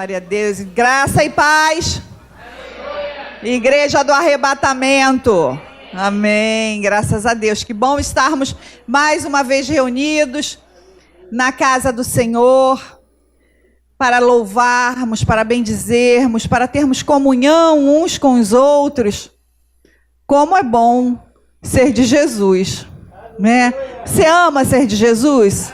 Glória a Deus. Graça e paz. Igreja do Arrebatamento. Amém. Graças a Deus. Que bom estarmos mais uma vez reunidos na casa do Senhor para louvarmos, para bendizermos, para termos comunhão uns com os outros. Como é bom ser de Jesus, né? Você ama ser de Jesus?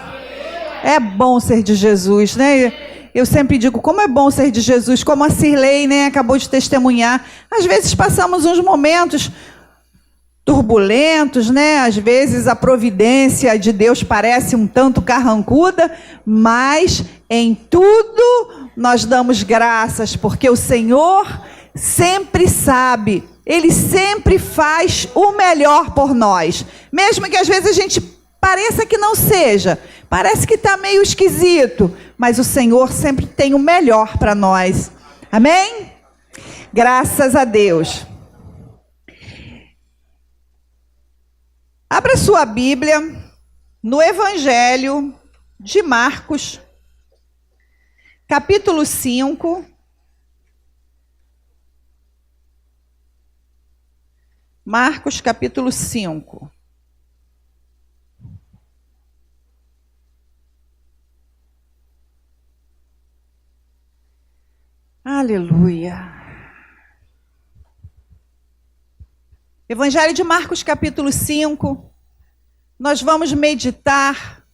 É bom ser de Jesus, né? Eu sempre digo, como é bom ser de Jesus, como a Cirlei, né, acabou de testemunhar. Às vezes passamos uns momentos turbulentos, né? Às vezes a providência de Deus parece um tanto carrancuda, mas em tudo nós damos graças, porque o Senhor sempre sabe, Ele sempre faz o melhor por nós. Mesmo que às vezes a gente pareça que não seja, parece que está meio esquisito, mas o Senhor sempre tem o melhor para nós. Amém? Graças a Deus. Abra sua Bíblia no Evangelho de Marcos, capítulo 5. Marcos, capítulo 5. Aleluia. Evangelho de Marcos, capítulo 5. Nós vamos meditar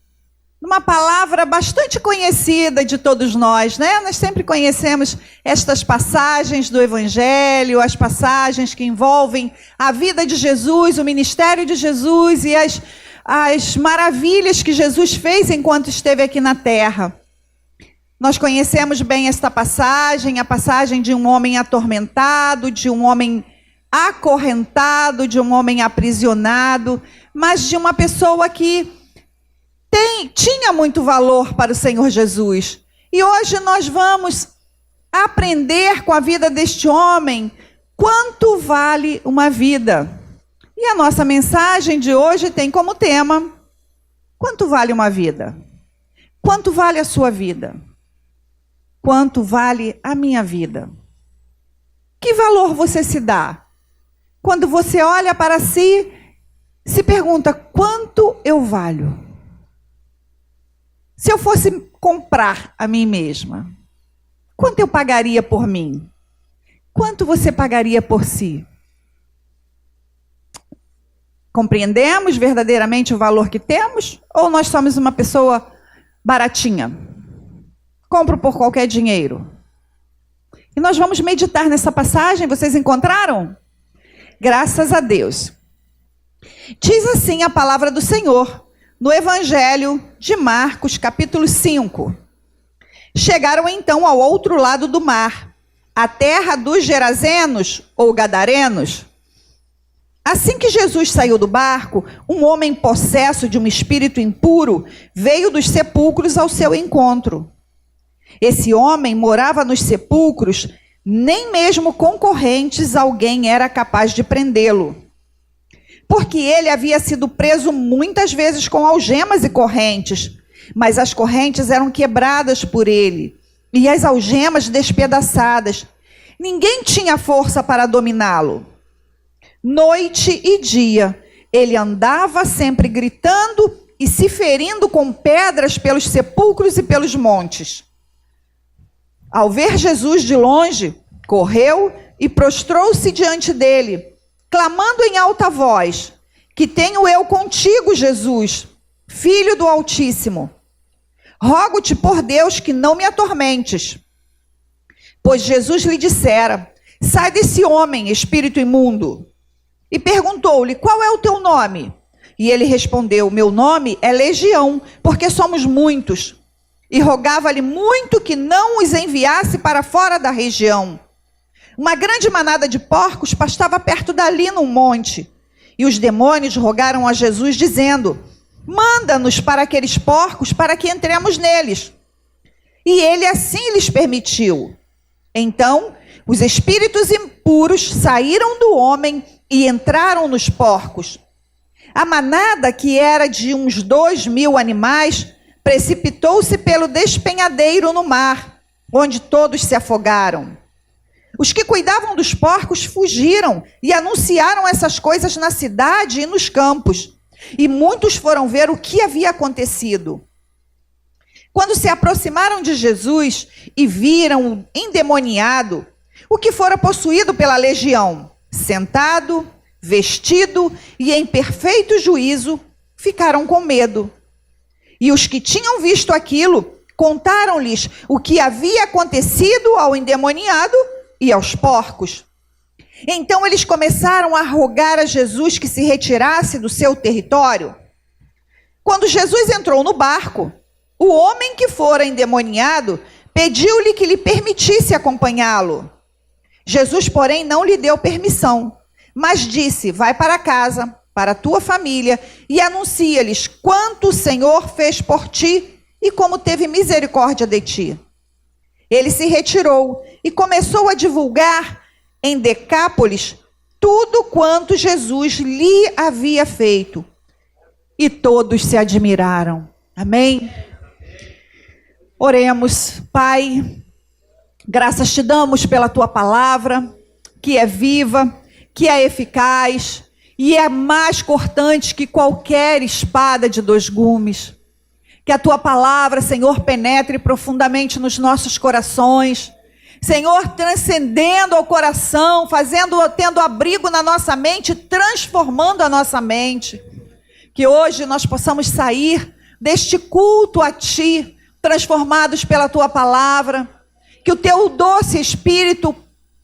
numa palavra bastante conhecida de todos nós, né? Nós sempre conhecemos estas passagens do Evangelho, as passagens que envolvem a vida de Jesus, o ministério de Jesus e as maravilhas que Jesus fez enquanto esteve aqui na terra. Nós conhecemos bem esta passagem, a passagem de um homem atormentado, de um homem acorrentado, de um homem aprisionado, mas de uma pessoa que tinha muito valor para o Senhor Jesus. E hoje nós vamos aprender com a vida deste homem quanto vale uma vida. E a nossa mensagem de hoje tem como tema: quanto vale uma vida? Quanto vale a sua vida? Quanto vale a minha vida? Que valor você se dá? Quando você olha para si, se pergunta, quanto eu valho? Se eu fosse comprar a mim mesma, quanto eu pagaria por mim? Quanto você pagaria por si? Compreendemos verdadeiramente o valor que temos? Ou nós somos uma pessoa baratinha? Compro por qualquer dinheiro. E nós vamos meditar nessa passagem. Vocês encontraram? Graças a Deus. Diz assim a palavra do Senhor, no Evangelho de Marcos, capítulo 5. Chegaram então ao outro lado do mar, a terra dos Gerazenos ou Gadarenos. Assim que Jesus saiu do barco, um homem possesso de um espírito impuro veio dos sepulcros ao seu encontro. Esse homem morava nos sepulcros, nem mesmo com correntes alguém era capaz de prendê-lo. Porque ele havia sido preso muitas vezes com algemas e correntes, mas as correntes eram quebradas por ele, e as algemas despedaçadas. Ninguém tinha força para dominá-lo. Noite e dia, ele andava sempre gritando e se ferindo com pedras pelos sepulcros e pelos montes. Ao ver Jesus de longe, correu e prostrou-se diante dele, clamando em alta voz: que tenho eu contigo, Jesus, Filho do Altíssimo? Rogo-te por Deus que não me atormentes. Pois Jesus lhe dissera: sai desse homem, espírito imundo. E perguntou-lhe: qual é o teu nome? E ele respondeu: meu nome é Legião, porque somos muitos. E rogava-lhe muito que não os enviasse para fora da região. Uma grande manada de porcos pastava perto dali num monte. E os demônios rogaram a Jesus, dizendo: manda-nos para aqueles porcos, para que entremos neles. E ele assim lhes permitiu. Então, os espíritos impuros saíram do homem e entraram nos porcos. A manada, que era de uns 2.000 animais, precipitou-se pelo despenhadeiro no mar onde todos se afogaram. Os que cuidavam dos porcos fugiram e anunciaram essas coisas na cidade e nos campos. E muitos foram ver o que havia acontecido. Quando se aproximaram de Jesus e viram o endemoniado, o que fora possuído pela legião, sentado, vestido e em perfeito juízo, ficaram com medo. E os que tinham visto aquilo, contaram-lhes o que havia acontecido ao endemoniado e aos porcos. Então eles começaram a rogar a Jesus que se retirasse do seu território. Quando Jesus entrou no barco, o homem que fora endemoniado pediu-lhe que lhe permitisse acompanhá-lo. Jesus, porém, não lhe deu permissão, mas disse: vai para casa, para a tua família, e anuncia-lhes quanto o Senhor fez por ti e como teve misericórdia de ti. Ele se retirou e começou a divulgar em Decápolis tudo quanto Jesus lhe havia feito. E todos se admiraram. Amém? Oremos. Pai, graças te damos pela tua palavra, que é viva, que é eficaz e é mais cortante que qualquer espada de 2 gumes. Que a tua palavra, Senhor, penetre profundamente nos nossos corações. Senhor, transcendendo ao coração, tendo abrigo na nossa mente, transformando a nossa mente. Que hoje nós possamos sair deste culto a ti, transformados pela tua palavra. Que o teu doce Espírito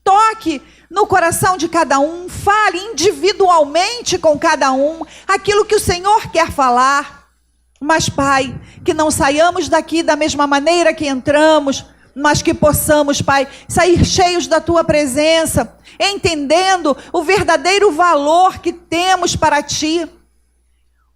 toque no coração de cada um, fale individualmente com cada um aquilo que o Senhor quer falar. Mas, Pai, que não saiamos daqui da mesma maneira que entramos, mas que possamos, Pai, sair cheios da tua presença, entendendo o verdadeiro valor que temos para ti,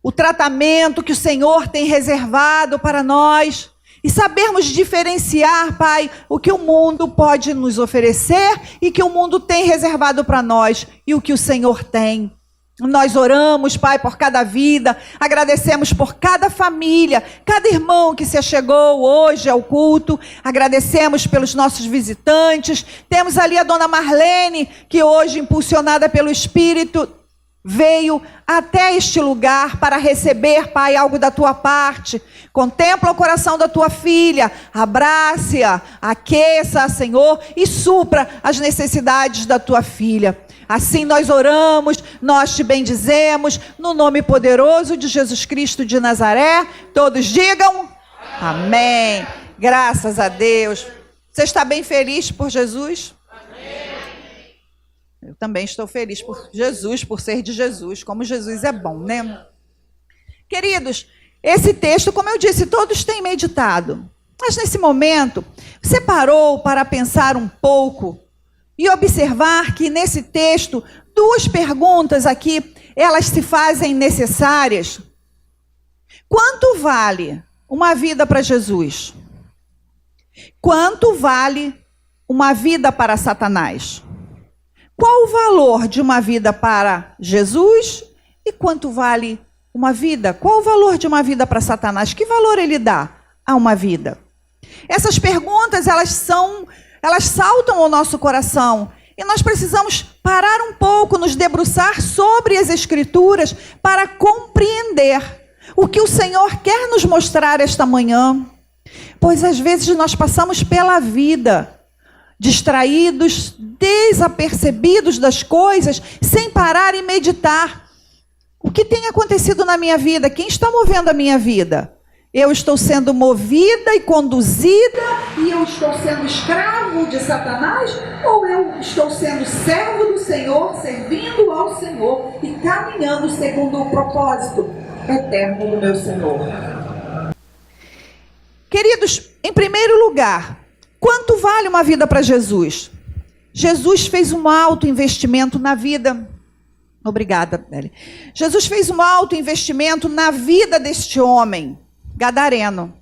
o tratamento que o Senhor tem reservado para nós, e sabermos diferenciar, Pai, o que o mundo pode nos oferecer e que o mundo tem reservado para nós e o que o Senhor tem. Nós oramos, Pai, por cada vida, agradecemos por cada família, cada irmão que se achegou hoje ao culto, agradecemos pelos nossos visitantes. Temos ali a dona Marlene, que hoje, impulsionada pelo Espírito, veio até este lugar para receber, Pai, algo da tua parte. Contempla o coração da tua filha, abrace-a, aqueça-a, Senhor, e supra as necessidades da tua filha. Assim nós oramos, nós te bendizemos, no nome poderoso de Jesus Cristo de Nazaré. Todos digam amém. Graças a Deus. Você está bem feliz por Jesus? Eu também estou feliz por Jesus, por ser de Jesus, como Jesus é bom, né? Queridos, esse texto, como eu disse, todos têm meditado. Mas nesse momento, você parou para pensar um pouco e observar que nesse texto, 2 perguntas aqui, elas se fazem necessárias. Quanto vale uma vida para Jesus? Quanto vale uma vida para Satanás? Qual o valor de uma vida para Jesus e quanto vale uma vida? Qual o valor de uma vida para Satanás? Que valor ele dá a uma vida? Essas perguntas, elas saltam ao nosso coração e nós precisamos parar um pouco, nos debruçar sobre as Escrituras para compreender o que o Senhor quer nos mostrar esta manhã. Pois às vezes nós passamos pela vida distraídos, desapercebidos das coisas, sem parar e meditar. O que tem acontecido na minha vida? Quem está movendo a minha vida? Eu estou sendo movida e conduzida e eu estou sendo escravo de Satanás? Ou eu estou sendo servo do Senhor, servindo ao Senhor e caminhando segundo o propósito eterno do meu Senhor? Queridos, em primeiro lugar, quanto vale uma vida para Jesus? Jesus fez um alto investimento na vida. Obrigada, Beli. Jesus fez um alto investimento na vida deste homem gadareno.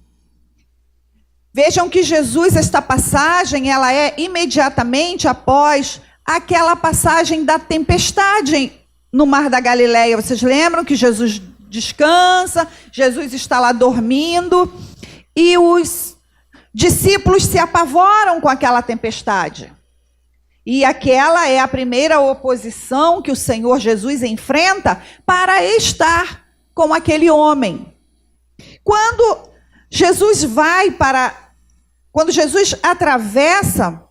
Vejam que Jesus, esta passagem, ela é imediatamente após aquela passagem da tempestade no Mar da Galileia. Vocês lembram que Jesus descansa, Jesus está lá dormindo e os discípulos se apavoram com aquela tempestade. E aquela é a primeira oposição que o Senhor Jesus enfrenta para estar com aquele homem. Quando Jesus atravessa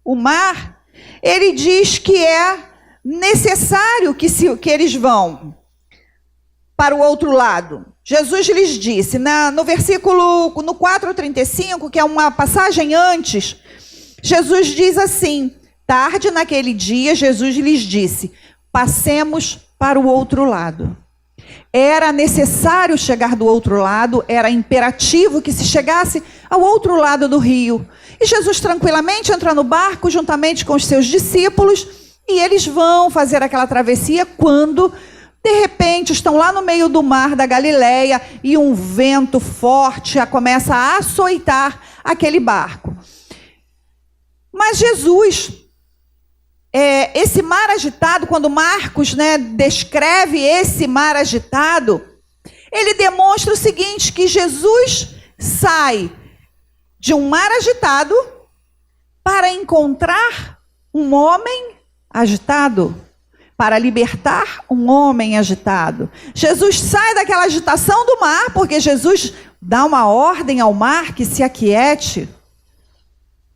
o mar, ele diz que é necessário que eles vão para o outro lado. Jesus lhes disse, no versículo 4:35, que é uma passagem antes, Jesus diz assim: tarde naquele dia, Jesus lhes disse: passemos para o outro lado. Era necessário chegar do outro lado, era imperativo que se chegasse ao outro lado do rio. E Jesus tranquilamente entra no barco juntamente com os seus discípulos e eles vão fazer aquela travessia quando, de repente, estão lá no meio do mar da Galileia e um vento forte começa a açoitar aquele barco. Mas Jesus, esse mar agitado, quando Marcos descreve esse mar agitado, ele demonstra o seguinte, que Jesus sai de um mar agitado para encontrar um homem agitado, para libertar um homem agitado. Jesus sai daquela agitação do mar, porque Jesus dá uma ordem ao mar que se aquiete,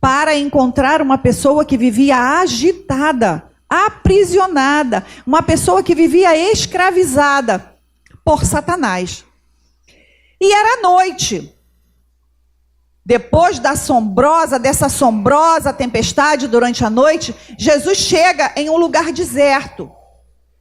para encontrar uma pessoa que vivia agitada, aprisionada, uma pessoa que vivia escravizada por Satanás. E era noite. Depois dessa assombrosa tempestade durante a noite, Jesus chega em um lugar deserto.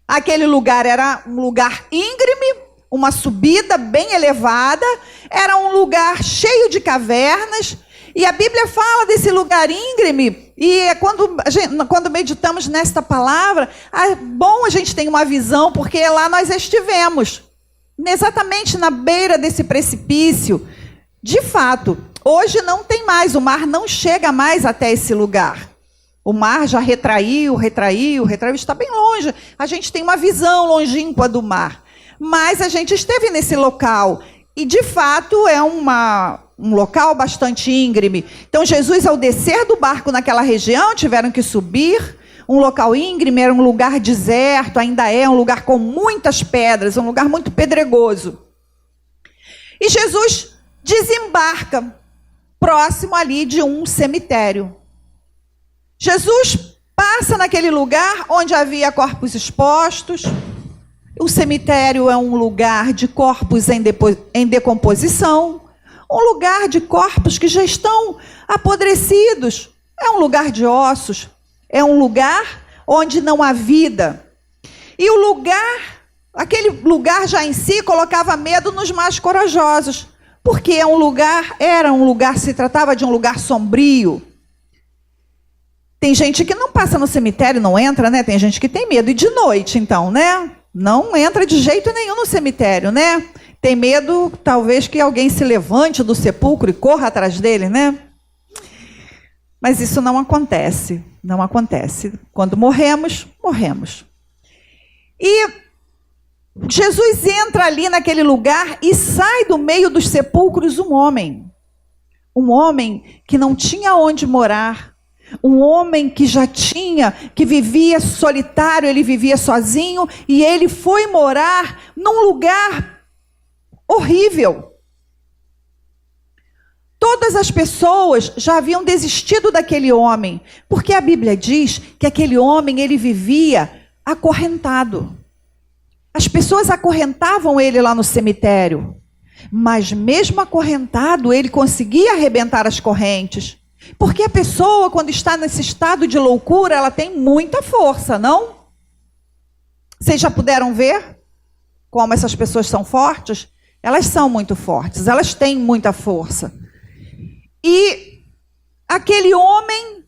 Aquele lugar era um lugar íngreme, uma subida bem elevada, era um lugar cheio de cavernas, e a Bíblia fala desse lugar íngreme, e quando meditamos nesta palavra, é bom a gente ter uma visão, porque lá nós estivemos, exatamente na beira desse precipício. De fato, hoje não tem mais, o mar não chega mais até esse lugar. O mar já retraiu, está bem longe. A gente tem uma visão longínqua do mar. Mas a gente esteve nesse local. E, de fato, é um local bastante íngreme. Então, Jesus, ao descer do barco naquela região, tiveram que subir. Um local íngreme, era um lugar deserto, ainda é um lugar com muitas pedras, um lugar muito pedregoso. E Jesus desembarca próximo ali de um cemitério. Jesus passa naquele lugar onde havia corpos expostos. O cemitério é um lugar de corpos em decomposição, um lugar de corpos que já estão apodrecidos, é um lugar de ossos, é um lugar onde não há vida. E aquele lugar já em si colocava medo nos mais corajosos, porque se tratava de um lugar sombrio. Tem gente que não passa no cemitério, não entra, né? Tem gente que tem medo. E de noite, então, né? Não entra de jeito nenhum no cemitério, né? Tem medo, talvez, que alguém se levante do sepulcro e corra atrás dele, né? Mas isso não acontece. Não acontece. Quando morremos, morremos. E Jesus entra ali naquele lugar e sai do meio dos sepulcros um homem. Um homem que não tinha onde morar. Um homem que vivia solitário, ele vivia sozinho, e ele foi morar num lugar horrível. Todas as pessoas já haviam desistido daquele homem, porque a Bíblia diz que aquele homem, ele vivia acorrentado. As pessoas acorrentavam ele lá no cemitério, mas mesmo acorrentado, ele conseguia arrebentar as correntes. Porque a pessoa, quando está nesse estado de loucura, ela tem muita força, não? Vocês já puderam ver como essas pessoas são fortes? Elas são muito fortes, elas têm muita força. E aquele homem,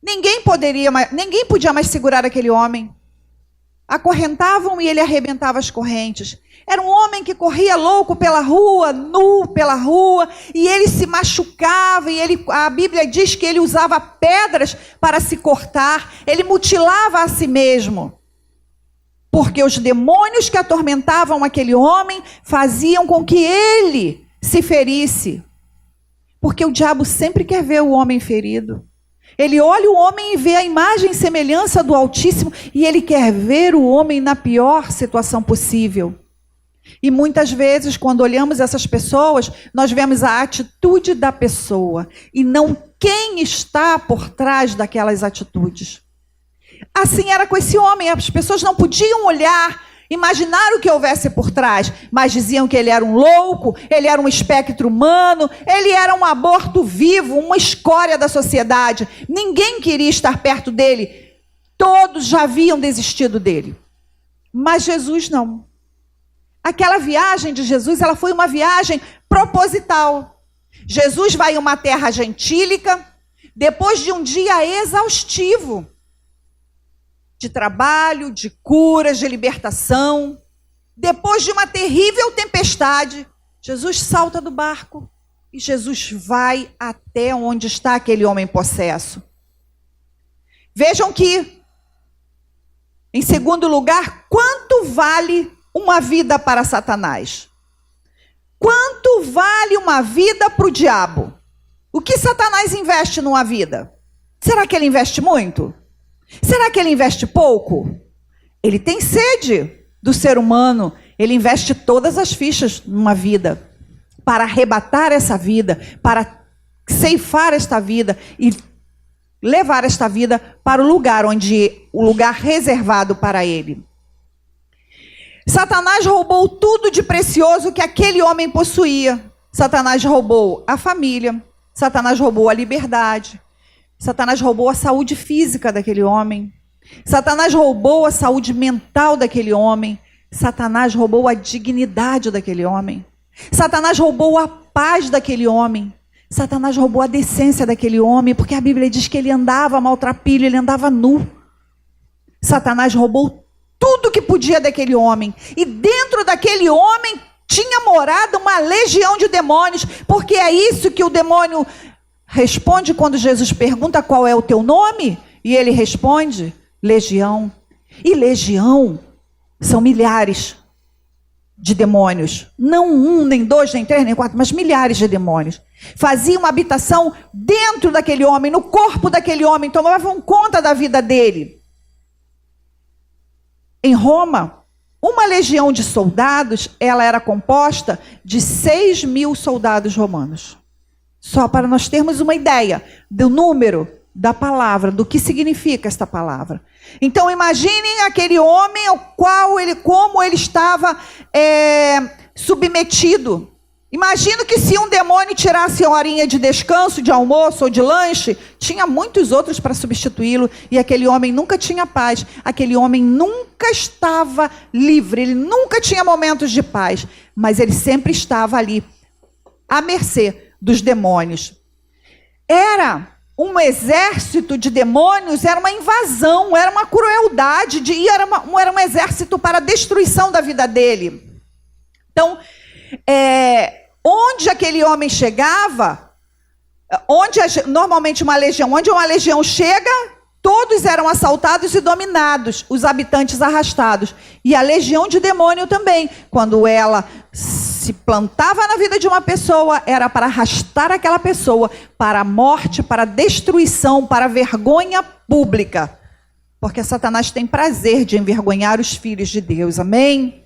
ninguém podia mais segurar aquele homem. Acorrentavam e ele arrebentava as correntes. Era um homem que corria louco pela rua, nu pela rua, e ele se machucava, e a Bíblia diz que ele usava pedras para se cortar, ele mutilava a si mesmo. Porque os demônios que atormentavam aquele homem faziam com que ele se ferisse. Porque o diabo sempre quer ver o homem ferido. Ele olha o homem e vê a imagem e semelhança do Altíssimo, e ele quer ver o homem na pior situação possível. E muitas vezes, quando olhamos essas pessoas, nós vemos a atitude da pessoa e não quem está por trás daquelas atitudes. Assim era com esse homem, as pessoas não podiam olhar, imaginar o que houvesse por trás, mas diziam que ele era um louco, ele era um espectro humano, ele era um aborto vivo, uma escória da sociedade. Ninguém queria estar perto dele, todos já haviam desistido dele. Mas Jesus não. Aquela viagem de Jesus, ela foi uma viagem proposital. Jesus vai em uma terra gentílica, depois de um dia exaustivo, de trabalho, de curas, de libertação. Depois de uma terrível tempestade, Jesus salta do barco e Jesus vai até onde está aquele homem possesso. Vejam que, em segundo lugar, quanto vale uma vida para Satanás? Quanto vale uma vida para o diabo? O que Satanás investe numa vida? Será que ele investe muito? Será que ele investe pouco? Ele tem sede do ser humano, ele investe todas as fichas numa vida, para arrebatar essa vida, para ceifar esta vida e levar esta vida para o lugar reservado para ele. Satanás roubou tudo de precioso que aquele homem possuía. Satanás roubou a família, Satanás roubou a liberdade, Satanás roubou a saúde física daquele homem. Satanás roubou a saúde mental daquele homem. Satanás roubou a dignidade daquele homem. Satanás roubou a paz daquele homem. Satanás roubou a decência daquele homem, porque a Bíblia diz que ele andava maltrapilho, ele andava nu. Satanás roubou tudo que podia daquele homem. E dentro daquele homem tinha morado uma legião de demônios, porque é isso que o demônio responde quando Jesus pergunta qual é o teu nome, e ele responde, legião. E legião são milhares de demônios. Não um, nem dois, nem três, nem quatro, mas milhares de demônios. Faziam uma habitação dentro daquele homem, no corpo daquele homem, tomavam conta da vida dele. Em Roma, uma legião de soldados, ela era composta de 6.000 soldados romanos. Só para nós termos uma ideia do número da palavra, do que significa esta palavra. Então imaginem aquele homem ao qual como ele estava submetido. Imagino que se um demônio tirasse a horinha de descanso, de almoço ou de lanche, tinha muitos outros para substituí-lo, e aquele homem nunca tinha paz, aquele homem nunca estava livre, ele nunca tinha momentos de paz, mas ele sempre estava ali, à mercê dos demônios. Era um exército de demônios, era uma invasão, era uma crueldade, era um exército para a destruição da vida dele. Então, onde aquele homem chegava, normalmente onde uma legião chega, todos eram assaltados e dominados, os habitantes arrastados. E a legião de demônio também, quando ela se plantava na vida de uma pessoa, era para arrastar aquela pessoa para a morte, para a destruição, para a vergonha pública. Porque Satanás tem prazer de envergonhar os filhos de Deus, amém?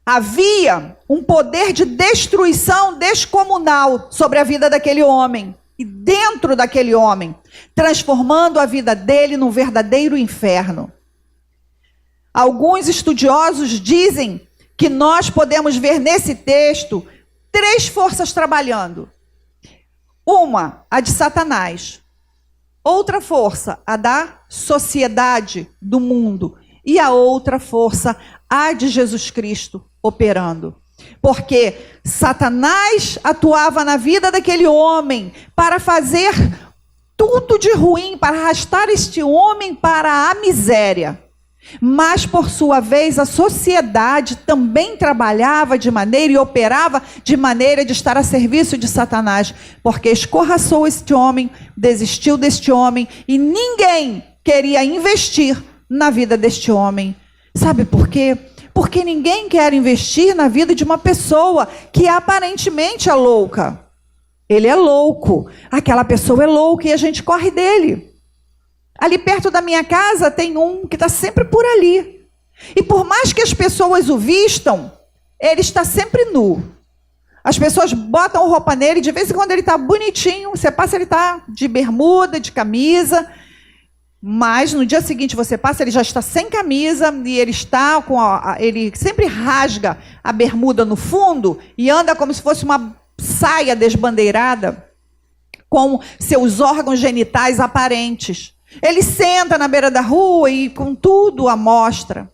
Havia um poder de destruição descomunal sobre a vida daquele homem. E dentro daquele homem, transformando a vida dele num verdadeiro inferno. Alguns estudiosos dizem que nós podemos ver nesse texto 3 forças trabalhando. Uma, a de Satanás. Outra força, a da sociedade, do mundo. E a outra força, a de Jesus Cristo, operando. Porque Satanás atuava na vida daquele homem para fazer tudo de ruim, para arrastar este homem para a miséria. Mas, por sua vez, a sociedade também trabalhava de maneira e operava de maneira de estar a serviço de Satanás, porque escorraçou este homem, desistiu deste homem, e ninguém queria investir na vida deste homem. Sabe por quê? Porque ninguém quer investir na vida de uma pessoa que aparentemente é louca. Ele é louco, aquela pessoa é louca e a gente corre dele. Ali perto da minha casa tem um que está sempre por ali. E por mais que as pessoas o vistam, ele está sempre nu. As pessoas botam roupa nele, e de vez em quando ele está bonitinho, você passa, ele está de bermuda, de camisa, mas no dia seguinte você passa, ele já está sem camisa, e ele está com ele sempre rasga a bermuda no fundo e anda como se fosse uma saia desbandeirada, com seus órgãos genitais aparentes. Ele senta na beira da rua e com tudo à mostra.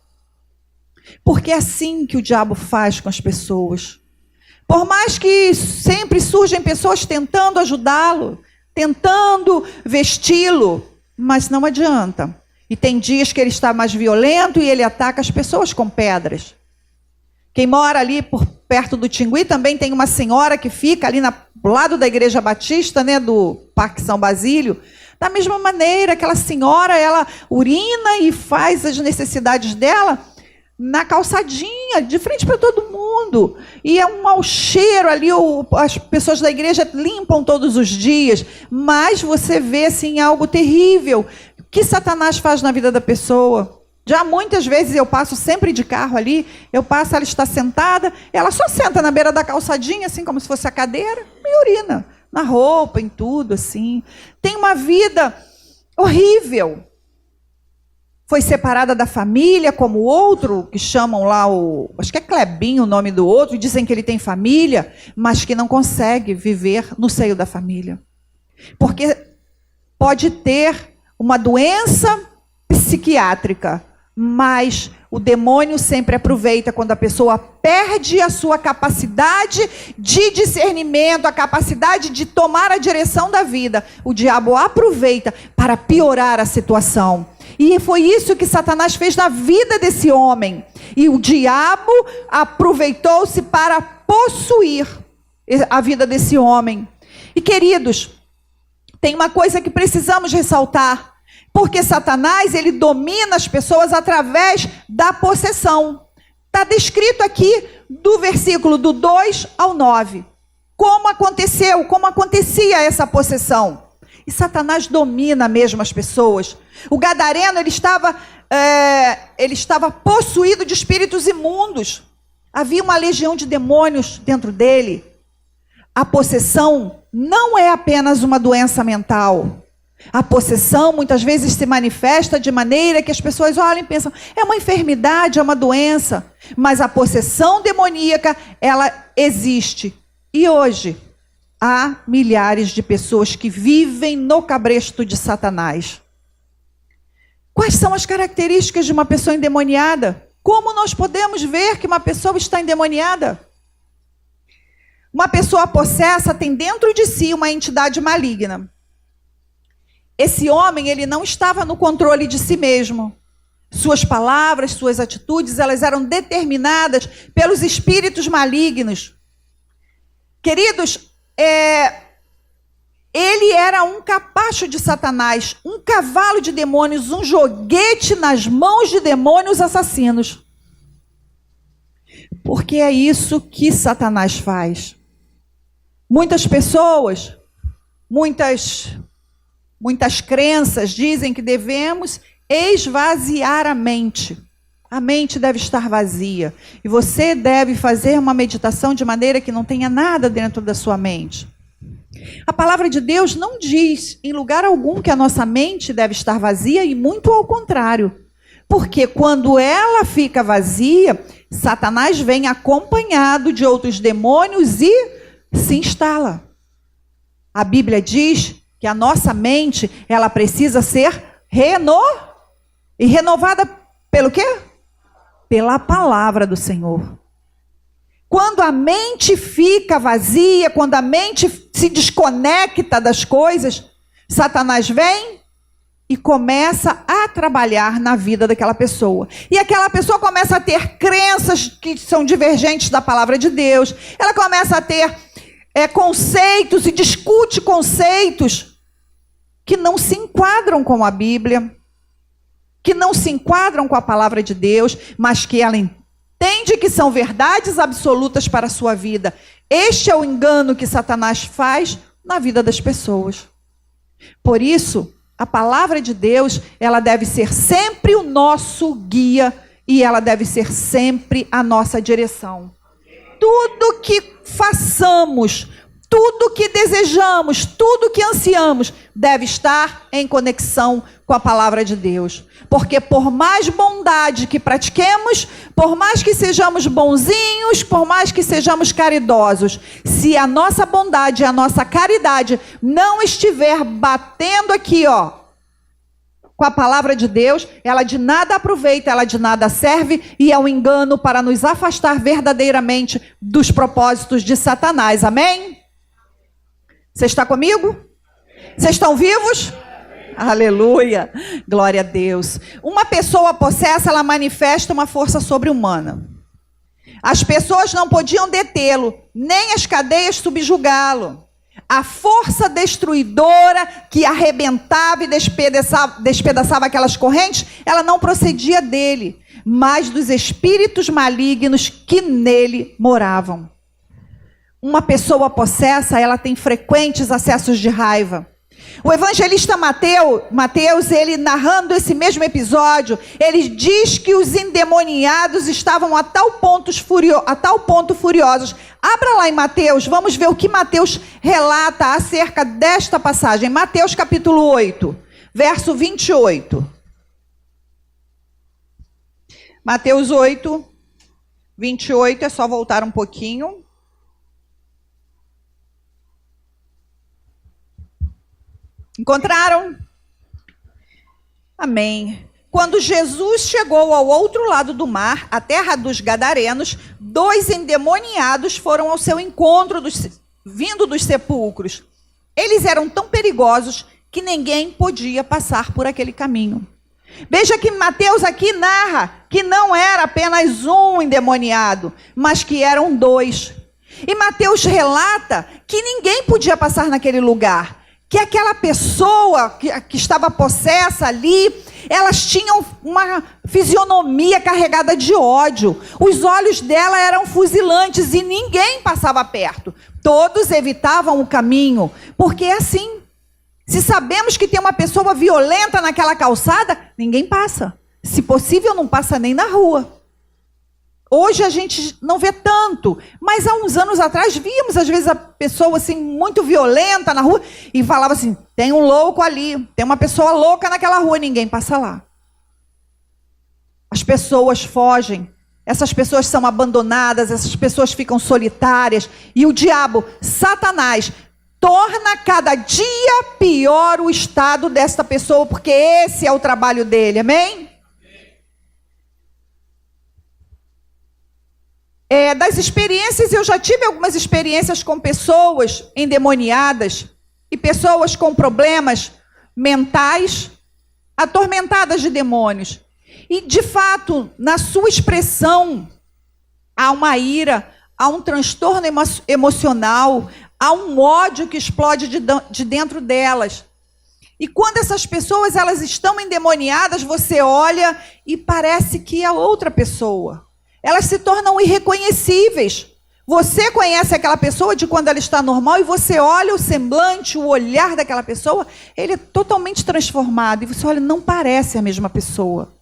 Porque é assim que o diabo faz com as pessoas. Por mais que sempre surgem pessoas tentando ajudá-lo, tentando vesti-lo, mas não adianta. E tem dias que ele está mais violento e ele ataca as pessoas com pedras. Quem mora ali por perto do Tingui também tem uma senhora que fica ali do lado da Igreja Batista, né, do Parque São Basílio. Da mesma maneira, aquela senhora, ela urina e faz as necessidades dela na calçadinha, de frente para todo mundo. E é um mau cheiro ali, as pessoas da igreja limpam todos os dias, mas você vê assim algo terrível. O que Satanás faz na vida da pessoa? Já muitas vezes eu passo sempre de carro ali, eu passo, ela está sentada, ela só senta na beira da calçadinha, assim como se fosse a cadeira, e urina na roupa, em tudo, assim. Tem uma vida horrível. Foi separada da família, como o outro, que chamam lá, acho que é Clebinho o nome do outro, e dizem que ele tem família, mas que não consegue viver no seio da família. Porque pode ter uma doença psiquiátrica, mas o demônio sempre aproveita quando a pessoa perde a sua capacidade de discernimento, a capacidade de tomar a direção da vida. O diabo aproveita para piorar a situação. E foi isso que Satanás fez na vida desse homem. E o diabo aproveitou-se para possuir a vida desse homem. E queridos, tem uma coisa que precisamos ressaltar. Porque Satanás, ele domina as pessoas através da possessão. Está descrito aqui do versículo do 2 ao 9. Como aconteceu, como acontecia essa possessão. E Satanás domina mesmo as pessoas. O gadareno, ele estava possuído de espíritos imundos. Havia uma legião de demônios dentro dele. A possessão não é apenas uma doença mental. A possessão muitas vezes se manifesta de maneira que as pessoas olham e pensam, é uma enfermidade, é uma doença. Mas a possessão demoníaca, ela existe. E hoje, há milhares de pessoas que vivem no cabresto de Satanás. Quais são as características de uma pessoa endemoniada? Como nós podemos ver que uma pessoa está endemoniada? Uma pessoa possessa tem dentro de si uma entidade maligna. Esse homem, ele não estava no controle de si mesmo. Suas palavras, suas atitudes, elas eram determinadas pelos espíritos malignos. Queridos, ele era um capacho de Satanás, um cavalo de demônios, um joguete nas mãos de demônios assassinos. Porque é isso que Satanás faz. Muitas pessoas, muitas crenças dizem que devemos esvaziar a mente. A mente deve estar vazia. E você deve fazer uma meditação de maneira que não tenha nada dentro da sua mente. A palavra de Deus não diz em lugar algum que a nossa mente deve estar vazia, e muito ao contrário. Porque quando ela fica vazia, Satanás vem acompanhado de outros demônios e se instala. A Bíblia diz que a nossa mente, ela precisa ser renovada pelo quê? Pela palavra do Senhor. Quando a mente fica vazia, quando a mente se desconecta das coisas, Satanás vem e começa a trabalhar na vida daquela pessoa. E aquela pessoa começa a ter crenças que são divergentes da palavra de Deus. Ela começa a ter conceitos e discute conceitos que não se enquadram com a Bíblia, que não se enquadram com a palavra de Deus, mas que ela Entende que são verdades absolutas para a sua vida. Este é o engano que Satanás faz na vida das pessoas. Por isso, a palavra de Deus, ela deve ser sempre o nosso guia e ela deve ser sempre a nossa direção. Tudo que façamos, tudo que desejamos, tudo que ansiamos, deve estar em conexão com a palavra de Deus. Porque por mais bondade que pratiquemos, por mais que sejamos bonzinhos, por mais que sejamos caridosos, se a nossa bondade e a nossa caridade não estiver batendo aqui, ó, com a palavra de Deus, ela de nada aproveita, ela de nada serve e é um engano para nos afastar verdadeiramente dos propósitos de Satanás. Amém? Você está comigo? Vocês estão vivos? Aleluia, glória a Deus. Uma pessoa possessa, ela manifesta uma força sobre-humana. As pessoas não podiam detê-lo, nem as cadeias subjugá-lo. A força destruidora que arrebentava e despedaçava aquelas correntes, ela não procedia dele, mas dos espíritos malignos que nele moravam. Uma pessoa possessa, ela tem frequentes acessos de raiva. O evangelista Mateus, ele narrando esse mesmo episódio, ele diz que os endemoniados estavam a tal ponto furiosos. Abra lá em Mateus, vamos ver o que Mateus relata acerca desta passagem. Mateus capítulo 8, verso 28. Mateus 8, 28, é só voltar um pouquinho. Encontraram? Amém. Quando Jesus chegou ao outro lado do mar, a terra dos Gadarenos, 2 endemoniados foram ao seu encontro, vindo dos sepulcros. Eles eram tão perigosos que ninguém podia passar por aquele caminho. Veja que Mateus aqui narra que não era apenas um endemoniado, mas que eram 2. E Mateus relata que ninguém podia passar naquele lugar. Que aquela pessoa que estava possessa ali, elas tinham uma fisionomia carregada de ódio. Os olhos dela eram fuzilantes e ninguém passava perto. Todos evitavam o caminho, porque é assim. Se sabemos que tem uma pessoa violenta naquela calçada, ninguém passa. Se possível, não passa nem na rua. Hoje a gente não vê tanto, mas há uns anos atrás víamos às vezes a pessoa assim muito violenta na rua e falava assim, tem um louco ali, tem uma pessoa louca naquela rua, ninguém passa lá. As pessoas fogem, essas pessoas são abandonadas, essas pessoas ficam solitárias e o diabo, Satanás, torna cada dia pior o estado desta pessoa, porque esse é o trabalho dele, amém? Das experiências, eu já tive algumas experiências com pessoas endemoniadas e pessoas com problemas mentais, atormentadas de demônios. E, de fato, na sua expressão, há uma ira, há um transtorno emocional, há um ódio que explode de dentro delas. E quando essas pessoas elas estão endemoniadas, você olha e parece que é outra pessoa. Elas se tornam irreconhecíveis. Você conhece aquela pessoa de quando ela está normal e você olha o semblante, o olhar daquela pessoa, ele é totalmente transformado. E você olha, não parece a mesma pessoa.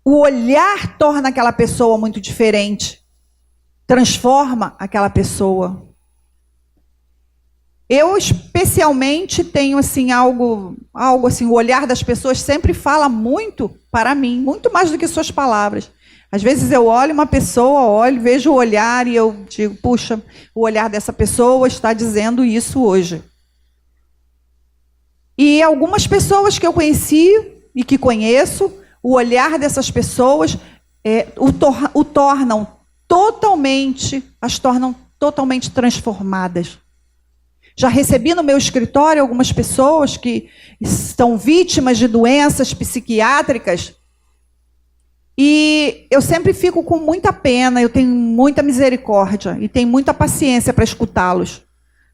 O olhar torna aquela pessoa muito diferente. Transforma aquela pessoa. Eu especialmente tenho assim algo assim, o olhar das pessoas sempre fala muito para mim, muito mais do que suas palavras. Às vezes eu olho uma pessoa, vejo o olhar e eu digo, puxa, o olhar dessa pessoa está dizendo isso hoje. E algumas pessoas que eu conheci e que conheço, o olhar dessas pessoas as tornam totalmente transformadas. Já recebi no meu escritório algumas pessoas que estão vítimas de doenças psiquiátricas e eu sempre fico com muita pena, eu tenho muita misericórdia e tenho muita paciência para escutá-los.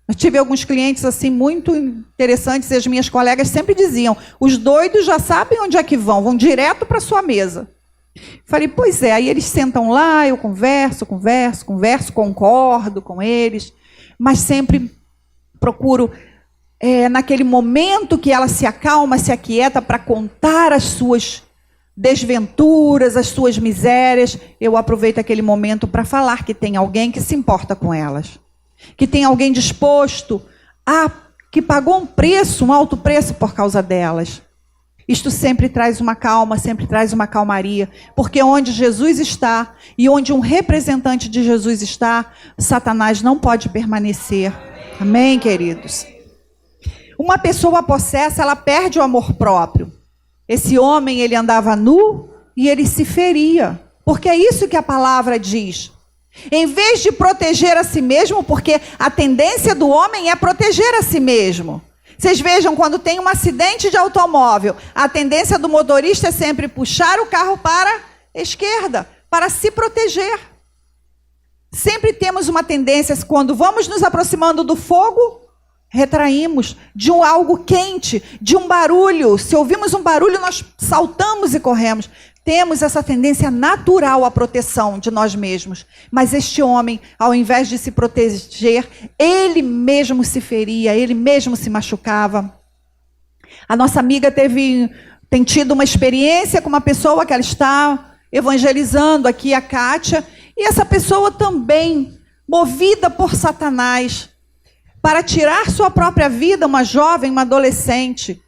Eu tive alguns clientes assim muito interessantes e as minhas colegas sempre diziam, os doidos já sabem onde é que vão direto para a sua mesa. Falei, pois é, aí eles sentam lá, eu converso, concordo com eles, mas sempre procuro, naquele momento que ela se acalma, se aquieta para contar as suas desventuras, as suas misérias, eu aproveito aquele momento para falar que tem alguém que se importa com elas, que tem alguém disposto que pagou um preço, um alto preço por causa delas. Isto sempre traz uma calma, sempre traz uma calmaria, porque onde Jesus está e onde um representante de Jesus está, Satanás não pode permanecer. Amém, queridos? Uma pessoa possessa, ela perde o amor próprio. Esse homem, ele andava nu e ele se feria, porque é isso que a palavra diz. Em vez de proteger a si mesmo, porque a tendência do homem é proteger a si mesmo. Vocês vejam, quando tem um acidente de automóvel, a tendência do motorista é sempre puxar o carro para a esquerda, para se proteger. Sempre temos uma tendência, quando vamos nos aproximando do fogo, retraímos de algo quente, de um barulho. Se ouvimos um barulho, nós saltamos e corremos. Temos essa tendência natural à proteção de nós mesmos. Mas este homem, ao invés de se proteger, ele mesmo se feria, ele mesmo se machucava. A nossa amiga tem tido uma experiência com uma pessoa que ela está evangelizando aqui, a Kátia, e essa pessoa também, movida por Satanás, para tirar sua própria vida, uma jovem, uma adolescente.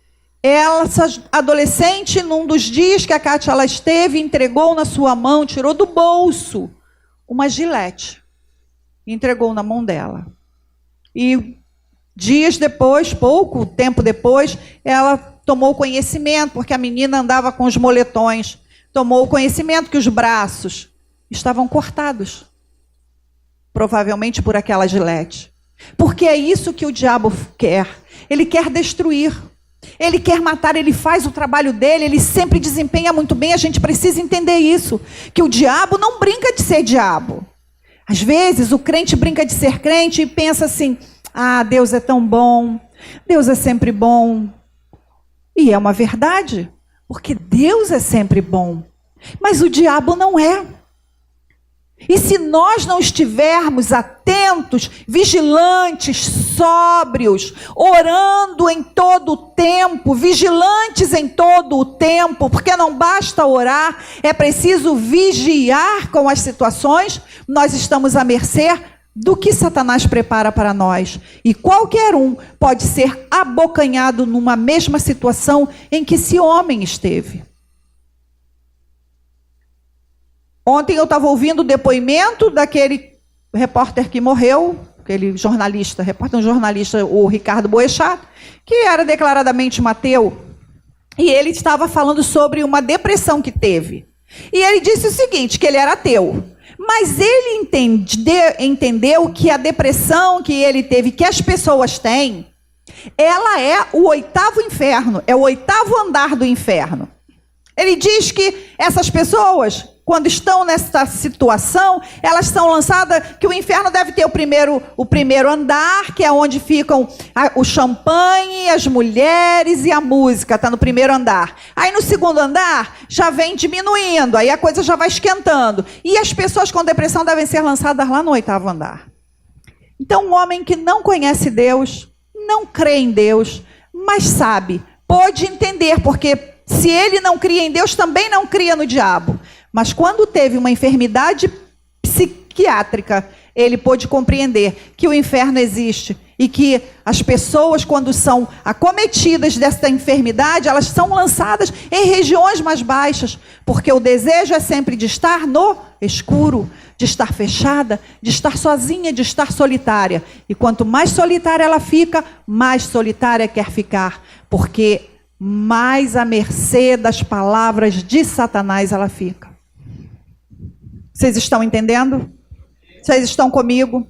Essa adolescente, num dos dias que a Kátia ela esteve, entregou na sua mão, tirou do bolso uma gilete, entregou na mão dela. E dias depois, pouco tempo depois, ela tomou conhecimento, porque a menina andava com os moletões, tomou conhecimento que os braços estavam cortados, provavelmente por aquela gilete. Porque é isso que o diabo quer. Ele quer destruir. Ele quer matar, ele faz o trabalho dele, ele sempre desempenha muito bem, a gente precisa entender isso, que o diabo não brinca de ser diabo. Às vezes o crente brinca de ser crente e pensa assim, Deus é tão bom, Deus é sempre bom. E é uma verdade, porque Deus é sempre bom, mas o diabo não é. E se nós não estivermos atentos, vigilantes, sóbrios, orando em todo o tempo, vigilantes em todo o tempo, porque não basta orar, é preciso vigiar com as situações, nós estamos à mercê do que Satanás prepara para nós. E qualquer um pode ser abocanhado numa mesma situação em que esse homem esteve. Ontem eu estava ouvindo o depoimento daquele repórter que morreu, aquele jornalista, o Ricardo Boechat, que era declaradamente um ateu, e ele estava falando sobre uma depressão que teve. E ele disse o seguinte, que ele era ateu, mas ele entendeu que a depressão que ele teve, que as pessoas têm, ela é o 8º inferno, é o 8º andar do inferno. Ele diz que essas pessoas, quando estão nessa situação, elas são lançadas, que o inferno deve ter o primeiro andar, que é onde ficam o champanhe, as mulheres e a música, está no primeiro andar. Aí no segundo andar, já vem diminuindo, aí a coisa já vai esquentando. E as pessoas com depressão devem ser lançadas lá no 8º andar. Então, um homem que não conhece Deus, não crê em Deus, mas sabe, pode entender, porque se ele não cria em Deus, também não cria no diabo. Mas quando teve uma enfermidade psiquiátrica, ele pôde compreender que o inferno existe e que as pessoas, quando são acometidas desta enfermidade, elas são lançadas em regiões mais baixas, porque o desejo é sempre de estar no escuro, de estar fechada, de estar sozinha, de estar solitária. E quanto mais solitária ela fica, mais solitária quer ficar, porque mais à mercê das palavras de Satanás ela fica. Vocês estão entendendo? Vocês estão comigo?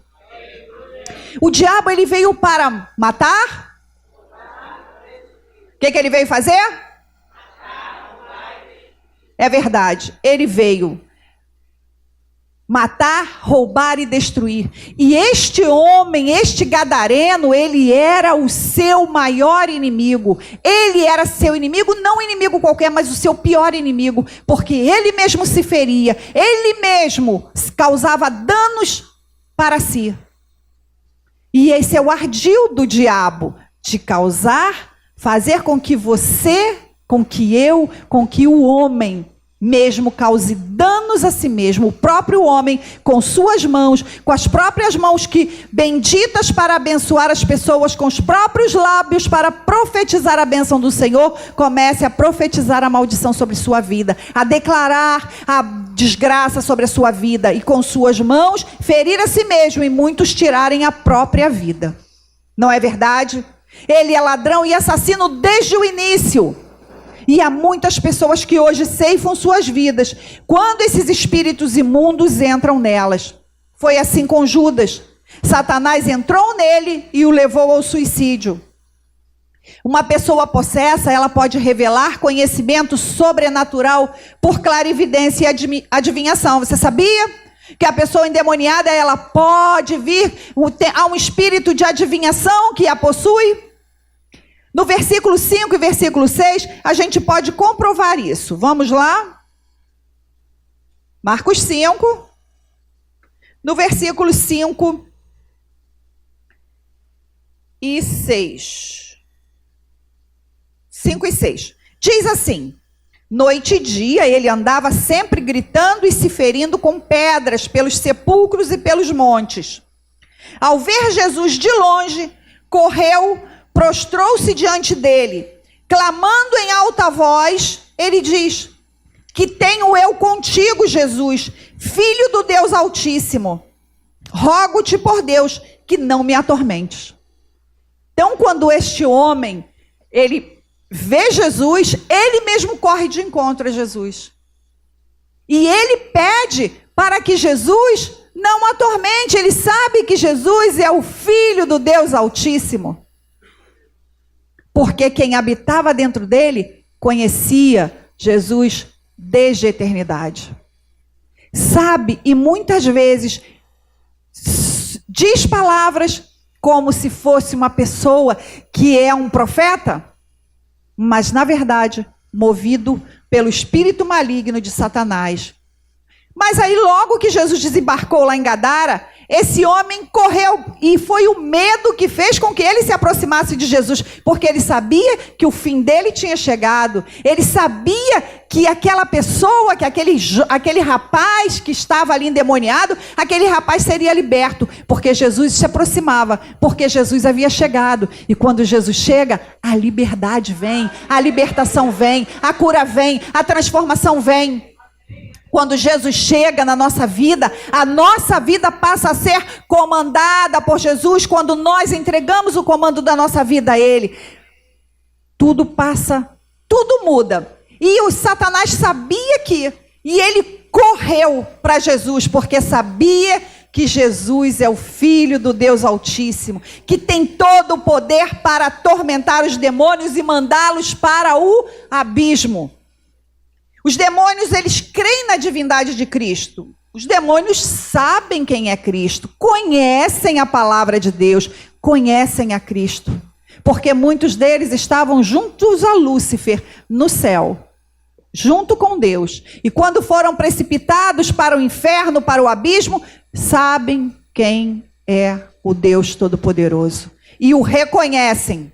O diabo, ele veio para matar? O que ele veio fazer? É verdade, ele veio matar, roubar e destruir. E este homem, este gadareno, ele era o seu maior inimigo. Ele era seu inimigo, não um inimigo qualquer, mas o seu pior inimigo, porque ele mesmo se feria, ele mesmo causava danos para si. E esse é o ardil do diabo, de causar, fazer com que você, com que eu, com que o homem mesmo cause danos a si mesmo, o próprio homem, com suas mãos, com as próprias mãos que benditas para abençoar as pessoas, com os próprios lábios para profetizar a bênção do Senhor, comece a profetizar a maldição sobre sua vida, a declarar a desgraça sobre a sua vida e com suas mãos ferir a si mesmo e muitos tirarem a própria vida. Não é verdade? Ele é ladrão e assassino desde o início. E há muitas pessoas que hoje ceifam suas vidas quando esses espíritos imundos entram nelas. Foi assim com Judas. Satanás entrou nele e o levou ao suicídio. Uma pessoa possessa, ela pode revelar conhecimento sobrenatural por clarividência e adivinhação. Você sabia que a pessoa endemoniada, ela pode vir a um espírito de adivinhação que a possui? No versículo 5 e versículo 6, a gente pode comprovar isso. Vamos lá? Marcos 5. No versículo 5 e 6. 5 e 6. Diz assim: noite e dia ele andava sempre gritando e se ferindo com pedras pelos sepulcros e pelos montes. Ao ver Jesus de longe, correu, prostrou-se diante dele, clamando em alta voz, ele diz: que tenho eu contigo, Jesus, Filho do Deus Altíssimo, rogo-te por Deus que não me atormentes. Então, quando este homem, ele vê Jesus, ele mesmo corre de encontro a Jesus. E ele pede para que Jesus não atormente, ele sabe que Jesus é o Filho do Deus Altíssimo. Porque quem habitava dentro dele conhecia Jesus desde a eternidade. Sabe, e muitas vezes diz palavras como se fosse uma pessoa que é um profeta, mas na verdade, movido pelo espírito maligno de Satanás. Mas aí logo que Jesus desembarcou lá em Gadara, esse homem correu, e foi o medo que fez com que ele se aproximasse de Jesus, porque ele sabia que o fim dele tinha chegado, ele sabia que aquela pessoa, que aquele rapaz que estava ali endemoniado, aquele rapaz seria liberto, porque Jesus se aproximava, porque Jesus havia chegado, e quando Jesus chega, a liberdade vem, a libertação vem, a cura vem, a transformação vem. Quando Jesus chega na nossa vida, a nossa vida passa a ser comandada por Jesus. Quando nós entregamos o comando da nossa vida a Ele, tudo passa, tudo muda. E o Satanás sabia e ele correu para Jesus, porque sabia que Jesus é o Filho do Deus Altíssimo, que tem todo o poder para atormentar os demônios e mandá-los para o abismo. Os demônios, eles creem na divindade de Cristo. Os demônios sabem quem é Cristo, conhecem a palavra de Deus, conhecem a Cristo. Porque muitos deles estavam juntos a Lúcifer no céu, junto com Deus. E quando foram precipitados para o inferno, para o abismo, sabem quem é o Deus Todo-Poderoso. E o reconhecem.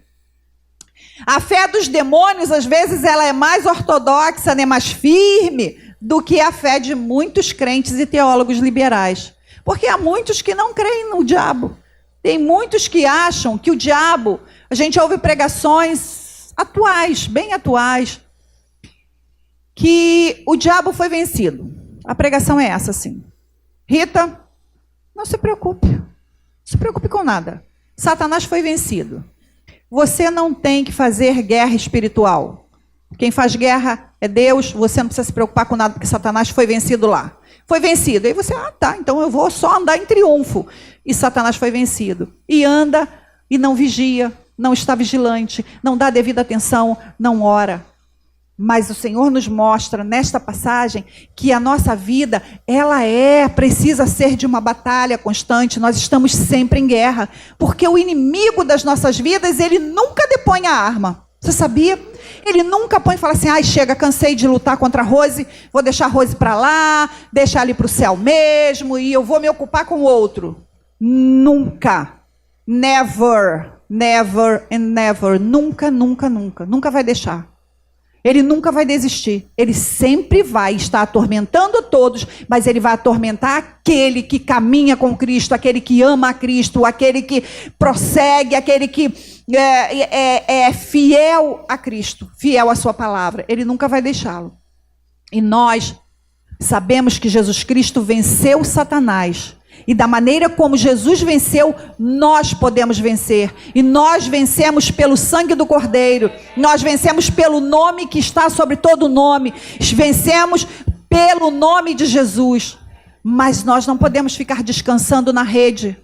A fé dos demônios, às vezes, ela é mais ortodoxa, né, mais firme do que a fé de muitos crentes e teólogos liberais. Porque há muitos que não creem no diabo. Tem muitos que acham que o diabo... A gente ouve pregações atuais, bem atuais, que o diabo foi vencido. A pregação é essa, sim. Rita, não se preocupe. Não se preocupe com nada. Satanás foi vencido. Você não tem que fazer guerra espiritual. Quem faz guerra é Deus, você não precisa se preocupar com nada, porque Satanás foi vencido lá. Foi vencido. Aí você, tá, então eu vou só andar em triunfo. E Satanás foi vencido. E anda e não vigia, não está vigilante, não dá devida atenção, não ora. Mas o Senhor nos mostra nesta passagem que a nossa vida, precisa ser de uma batalha constante. Nós estamos sempre em guerra, porque o inimigo das nossas vidas, ele nunca depõe a arma. Você sabia? Ele nunca põe e fala assim, chega, cansei de lutar contra a Rose, vou deixar a Rose para lá, deixar ali para o céu mesmo, e eu vou me ocupar com o outro. Nunca. Never, never and never. Nunca, nunca, nunca. Nunca vai deixar. Ele nunca vai desistir. Ele sempre vai estar atormentando todos, mas ele vai atormentar aquele que caminha com Cristo, aquele que ama a Cristo, aquele que prossegue, aquele que é fiel a Cristo, fiel à sua palavra. Ele nunca vai deixá-lo. E nós sabemos que Jesus Cristo venceu Satanás. E da maneira como Jesus venceu, nós podemos vencer. E nós vencemos pelo sangue do Cordeiro. Nós vencemos pelo nome que está sobre todo nome. Vencemos pelo nome de Jesus. Mas nós não podemos ficar descansando na rede,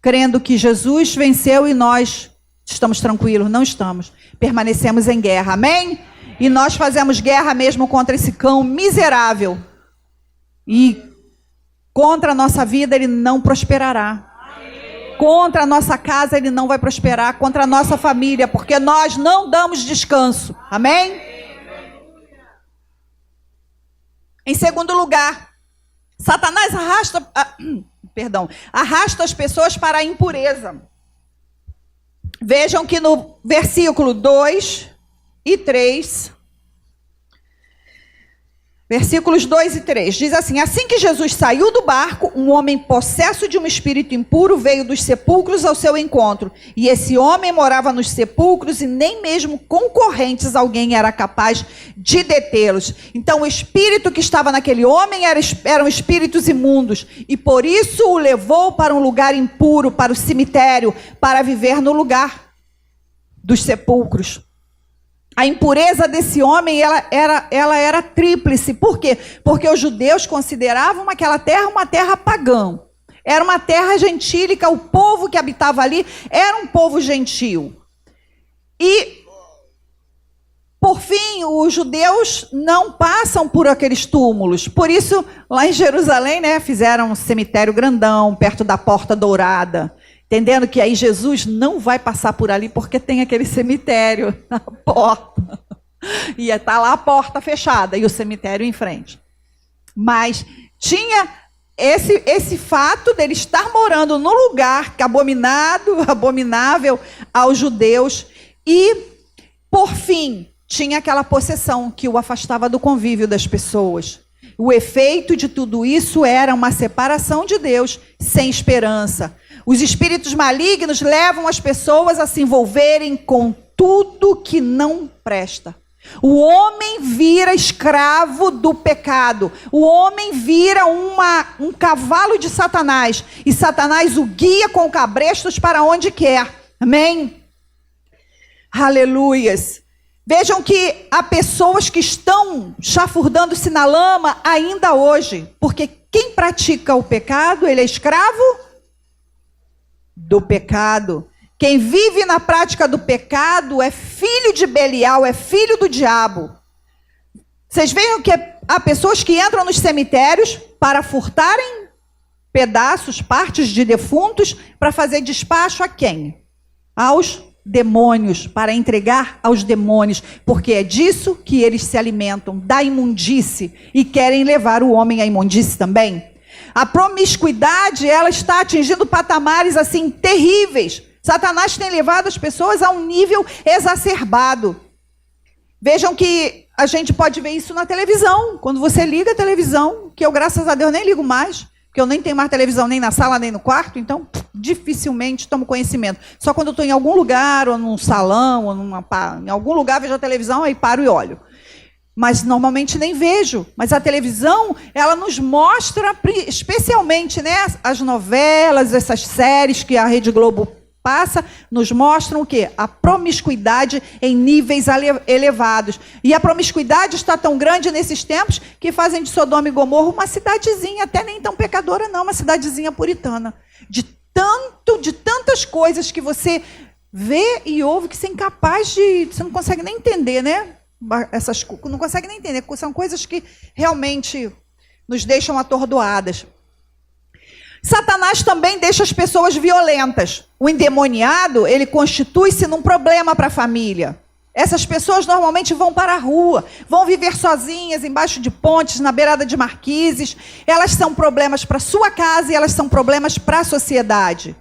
crendo que Jesus venceu e nós estamos tranquilos. Não estamos. Permanecemos em guerra. Amém? E nós fazemos guerra mesmo contra esse cão miserável. E contra a nossa vida ele não prosperará. Contra a nossa casa ele não vai prosperar. Contra a nossa família, porque nós não damos descanso. Amém? Em segundo lugar, Satanás arrasta as pessoas para a impureza. Vejam que no versículo 2 e 3... Versículos 2 e 3, diz assim, assim que Jesus saiu do barco, um homem possesso de um espírito impuro veio dos sepulcros ao seu encontro. E esse homem morava nos sepulcros e nem mesmo concorrentes alguém era capaz de detê-los. Então o espírito que estava naquele homem eram espíritos imundos. E por isso o levou para um lugar impuro, para o cemitério, para viver no lugar dos sepulcros. A impureza desse homem, ela era tríplice. Por quê? Porque os judeus consideravam aquela terra uma terra pagã. Era uma terra gentílica, o povo que habitava ali era um povo gentil. E, por fim, os judeus não passam por aqueles túmulos. Por isso, lá em Jerusalém, fizeram um cemitério grandão, perto da Porta Dourada. Entendendo que aí Jesus não vai passar por ali porque tem aquele cemitério na porta. E está lá a porta fechada e o cemitério em frente. Mas tinha esse fato dele estar morando no lugar abominável aos judeus. E, por fim, tinha aquela possessão que o afastava do convívio das pessoas. O efeito de tudo isso era uma separação de Deus sem esperança. Os espíritos malignos levam as pessoas a se envolverem com tudo que não presta. O homem vira escravo do pecado. O homem vira um cavalo de Satanás. E Satanás o guia com cabrestos para onde quer. Amém? Aleluias. Vejam que há pessoas que estão chafurdando-se na lama ainda hoje. Porque quem pratica o pecado, ele é escravo do pecado. Quem vive na prática do pecado é filho de Belial, é filho do diabo. Vocês veem que há pessoas que entram nos cemitérios para furtarem pedaços, partes de defuntos, para fazer despacho a quem? Aos demônios, para entregar aos demônios, porque é disso que eles se alimentam, da imundície, e querem levar o homem à imundície também. A promiscuidade, ela está atingindo patamares assim terríveis. Satanás tem levado as pessoas a um nível exacerbado. Vejam que a gente pode ver isso na televisão. Quando você liga a televisão, que eu, graças a Deus, nem ligo mais, porque eu nem tenho mais televisão nem na sala, nem no quarto, então dificilmente tomo conhecimento. Só quando eu estou em algum lugar, ou num salão, ou em algum lugar, vejo a televisão, aí paro e olho. Mas normalmente nem vejo. Mas a televisão, ela nos mostra, especialmente, as novelas, essas séries que a Rede Globo passa, nos mostram o quê? A promiscuidade em níveis elevados. E a promiscuidade está tão grande nesses tempos que fazem de Sodoma e Gomorra uma cidadezinha, até nem tão pecadora não, uma cidadezinha puritana. De tantas coisas que você vê e ouve que você é incapaz de... Você não consegue nem entender, não consegue nem entender, são coisas que realmente nos deixam atordoadas. Satanás também deixa as pessoas violentas. O endemoniado, ele constitui-se num problema para a família. Essas pessoas normalmente vão para a rua, vão viver sozinhas, embaixo de pontes, na beirada de marquises. Elas são problemas para a sua casa e elas são problemas para a sociedade.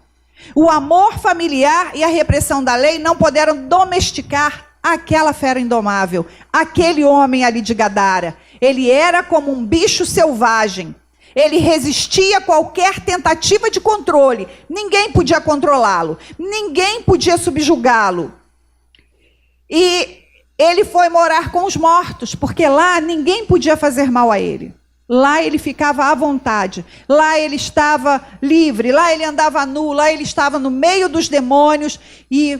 O amor familiar e a repressão da lei não puderam domesticar aquela fera indomável, aquele homem ali de Gadara. Ele era como um bicho selvagem. Ele resistia a qualquer tentativa de controle. Ninguém podia controlá-lo. Ninguém podia subjugá-lo. E ele foi morar com os mortos, porque lá ninguém podia fazer mal a ele. Lá ele ficava à vontade. Lá ele estava livre. Lá ele andava nu. Lá ele estava no meio dos demônios e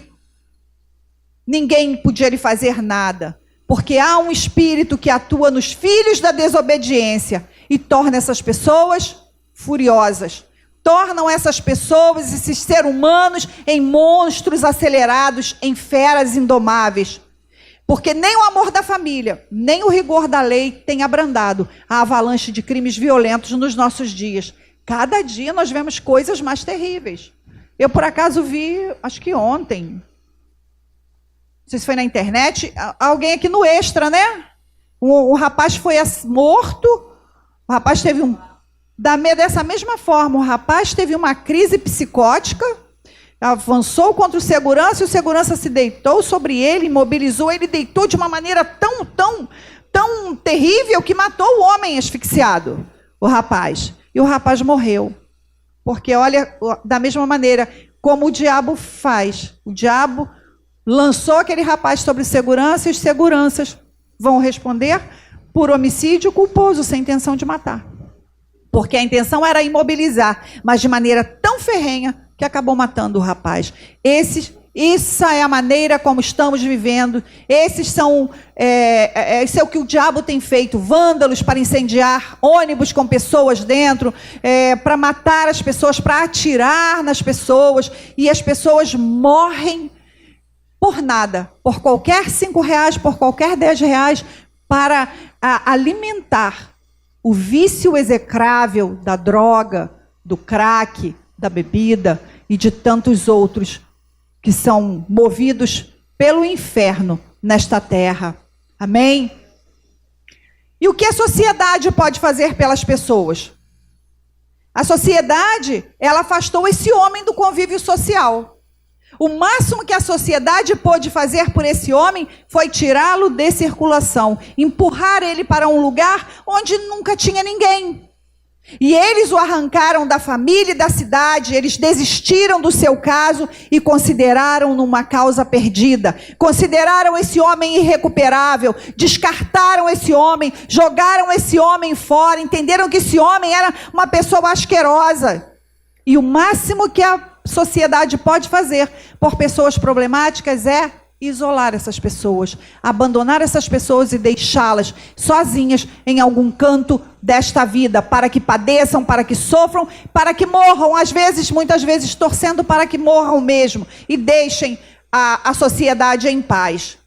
ninguém podia lhe fazer nada. Porque há um espírito que atua nos filhos da desobediência e torna essas pessoas furiosas. Tornam essas pessoas, esses seres humanos, em monstros acelerados, em feras indomáveis. Porque nem o amor da família, nem o rigor da lei tem abrandado a avalanche de crimes violentos nos nossos dias. Cada dia nós vemos coisas mais terríveis. Eu, por acaso, vi, acho que ontem, não sei se foi na internet, alguém aqui no Extra, né? O rapaz foi morto, o rapaz teve dessa mesma forma, o rapaz teve uma crise psicótica, avançou contra o segurança e o segurança se deitou sobre ele, imobilizou, ele deitou de uma maneira tão terrível que matou o homem asfixiado, o rapaz. E o rapaz morreu. Porque olha, da mesma maneira como o diabo faz, o diabo lançou aquele rapaz sobre segurança e os seguranças vão responder por homicídio culposo, sem intenção de matar. Porque a intenção era imobilizar, mas de maneira tão ferrenha que acabou matando o rapaz. Essa é a maneira como estamos vivendo. Esse é o que o diabo tem feito. Vândalos para incendiar ônibus com pessoas dentro, para matar as pessoas, para atirar nas pessoas. E as pessoas morrem por nada, por qualquer R$5, por qualquer R$10, para alimentar o vício execrável da droga, do crack, da bebida e de tantos outros que são movidos pelo inferno nesta terra. Amém? E o que a sociedade pode fazer pelas pessoas? A sociedade, ela afastou esse homem do convívio social. O máximo que a sociedade pôde fazer por esse homem foi tirá-lo de circulação, empurrar ele para um lugar onde nunca tinha ninguém. E eles o arrancaram da família e da cidade, eles desistiram do seu caso e consideraram numa causa perdida. Consideraram esse homem irrecuperável, descartaram esse homem, jogaram esse homem fora, entenderam que esse homem era uma pessoa asquerosa. E o máximo que a sociedade pode fazer por pessoas problemáticas é isolar essas pessoas, abandonar essas pessoas e deixá-las sozinhas em algum canto desta vida, para que padeçam, para que sofram, para que morram, muitas vezes torcendo para que morram mesmo e deixem a sociedade em paz.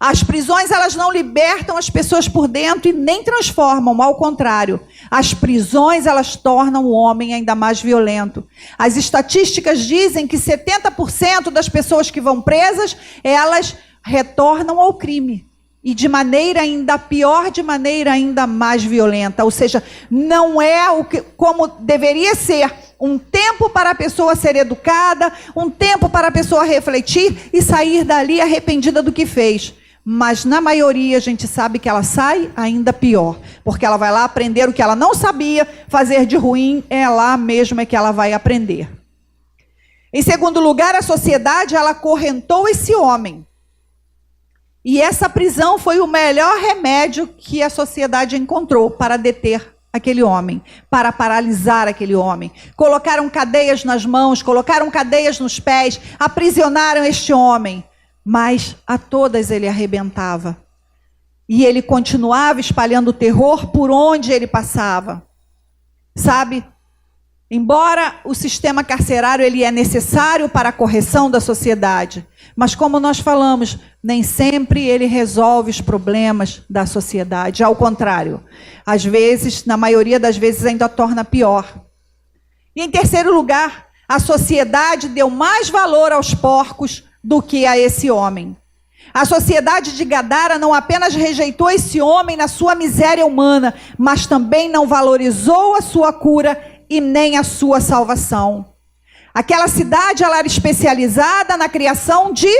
As prisões, elas não libertam as pessoas por dentro e nem transformam, ao contrário. As prisões, elas tornam o homem ainda mais violento. As estatísticas dizem que 70% das pessoas que vão presas, elas retornam ao crime. E de maneira ainda pior, de maneira ainda mais violenta. Ou seja, não é como deveria ser. Um tempo para a pessoa ser educada, um tempo para a pessoa refletir e sair dali arrependida do que fez. Mas na maioria a gente sabe que ela sai ainda pior, porque ela vai lá aprender o que ela não sabia fazer de ruim, é lá mesmo que ela vai aprender. Em segundo lugar, a sociedade, ela acorrentou esse homem. E essa prisão foi o melhor remédio que a sociedade encontrou para deter aquele homem, para paralisar aquele homem. Colocaram cadeias nas mãos, colocaram cadeias nos pés, aprisionaram este homem. Mas a todas ele arrebentava. E ele continuava espalhando terror por onde ele passava. Sabe? Embora o sistema carcerário ele é necessário para a correção da sociedade, mas como nós falamos, nem sempre ele resolve os problemas da sociedade. Ao contrário, às vezes, na maioria das vezes, ainda torna pior. E em terceiro lugar, a sociedade deu mais valor aos porcos do que a esse homem. A sociedade de Gadara não apenas rejeitou esse homem na sua miséria humana, mas também não valorizou a sua cura e nem a sua salvação. Aquela cidade ela era especializada na criação de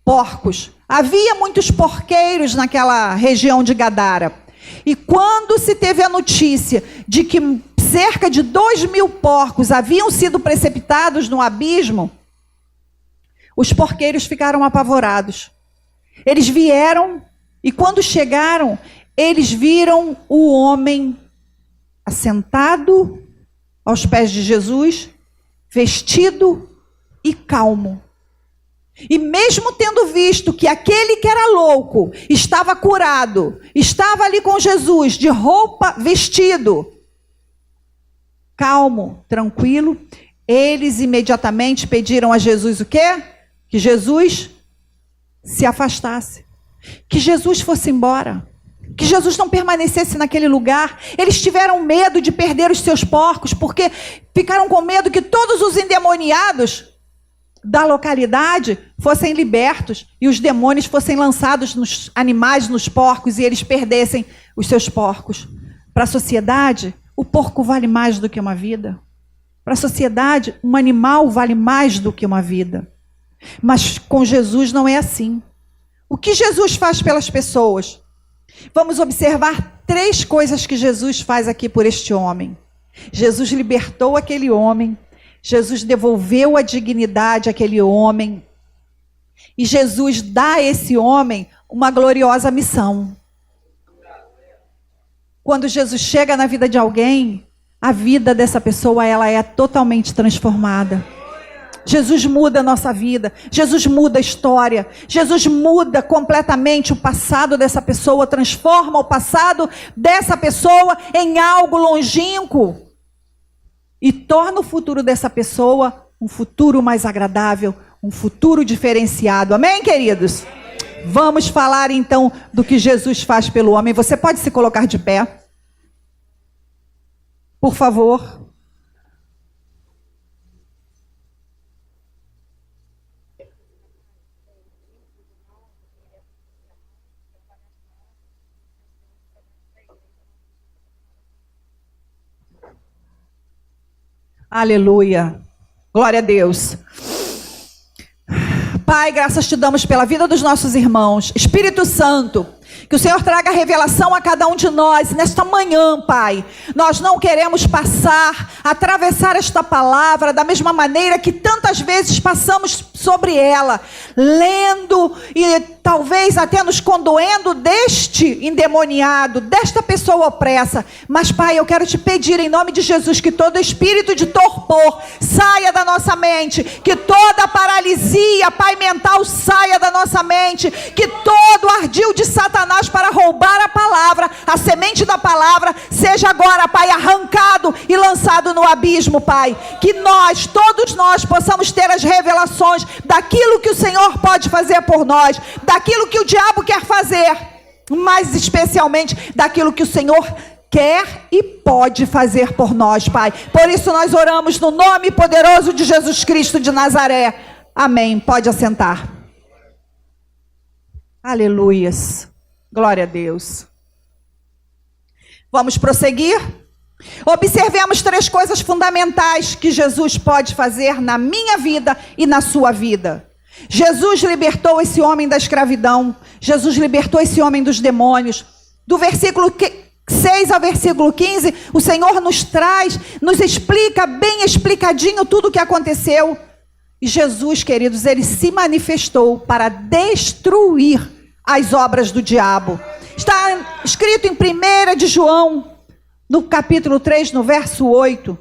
porcos. Havia muitos porqueiros naquela região de Gadara. E quando se teve a notícia de que cerca de 2.000 porcos haviam sido precipitados no abismo, os porqueiros ficaram apavorados. Eles vieram e quando chegaram, eles viram o homem assentado aos pés de Jesus, vestido e calmo. E mesmo tendo visto que aquele que era louco estava curado, estava ali com Jesus, de roupa, vestido, calmo, tranquilo, eles imediatamente pediram a Jesus o quê? Que Jesus se afastasse, que Jesus fosse embora, que Jesus não permanecesse naquele lugar. Eles tiveram medo de perder os seus porcos, porque ficaram com medo que todos os endemoniados da localidade fossem libertos e os demônios fossem lançados nos animais, nos porcos, e eles perdessem os seus porcos. Para a sociedade, o porco vale mais do que uma vida. Para a sociedade, um animal vale mais do que uma vida. Mas com Jesus não é assim. O que Jesus faz pelas pessoas? Vamos observar 3 coisas que Jesus faz aqui por este homem. Jesus libertou aquele homem. Jesus devolveu a dignidade àquele homem. E Jesus dá a esse homem uma gloriosa missão. Quando Jesus chega na vida de alguém, a vida dessa pessoa ela é totalmente transformada. Jesus muda a nossa vida, Jesus muda a história, Jesus muda completamente o passado dessa pessoa, transforma o passado dessa pessoa em algo longínquo e torna o futuro dessa pessoa um futuro mais agradável, um futuro diferenciado. Amém, queridos? Vamos falar então do que Jesus faz pelo homem. Você pode se colocar de pé? Por favor. Aleluia. Glória a Deus. Pai, graças te damos pela vida dos nossos irmãos. Espírito Santo, que o Senhor traga revelação a cada um de nós nesta manhã, Pai. Nós não queremos atravessar esta palavra da mesma maneira que tantas vezes passamos sobre ela, lendo e talvez até nos condoendo deste endemoniado, desta pessoa opressa. Mas, Pai, eu quero te pedir em nome de Jesus que todo espírito de torpor saia da nossa mente, que toda paralisia, Pai, mental saia da nossa mente, que todo ardil de Satanás para roubar a palavra, a semente da palavra, seja agora, Pai, arrancado e lançado no abismo, Pai. Que nós, todos nós, possamos ter as revelações daquilo que o Senhor pode fazer por nós, daquilo que o diabo quer fazer, mas especialmente daquilo que o Senhor quer e pode fazer por nós, Pai. Por isso nós oramos no nome poderoso de Jesus Cristo de Nazaré. Amém. Pode assentar. Aleluias. Glória a Deus. Vamos prosseguir? Observemos 3 coisas fundamentais que Jesus pode fazer na minha vida e na sua vida. Jesus libertou esse homem da escravidão. Jesus libertou esse homem dos demônios. Do versículo 6 ao versículo 15, o Senhor nos explica bem explicadinho tudo o que aconteceu. E Jesus, queridos, ele se manifestou para destruir as obras do diabo. Está escrito em 1 de João, no capítulo 3, no verso 8.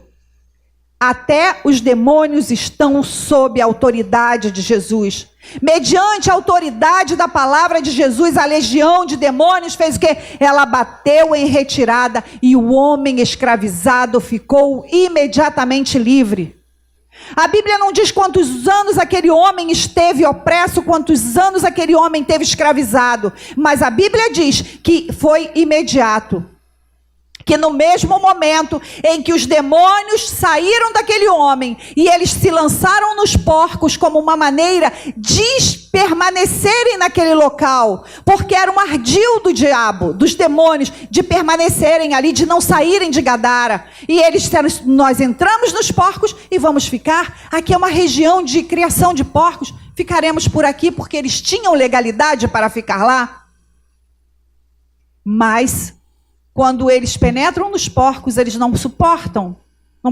Até os demônios estão sob a autoridade de Jesus. Mediante a autoridade da palavra de Jesus, a legião de demônios fez o quê? Ela bateu em retirada e o homem escravizado ficou imediatamente livre. A Bíblia não diz quantos anos aquele homem esteve opresso, quantos anos aquele homem esteve escravizado, mas a Bíblia diz que foi imediato. Que no mesmo momento em que os demônios saíram daquele homem e eles se lançaram nos porcos como uma maneira de permanecerem naquele local, porque era um ardil do diabo, dos demônios, de permanecerem ali, de não saírem de Gadara. E eles disseram, nós entramos nos porcos e vamos ficar. Aqui é uma região de criação de porcos, ficaremos por aqui porque eles tinham legalidade para ficar lá. Mas quando eles penetram nos porcos, eles não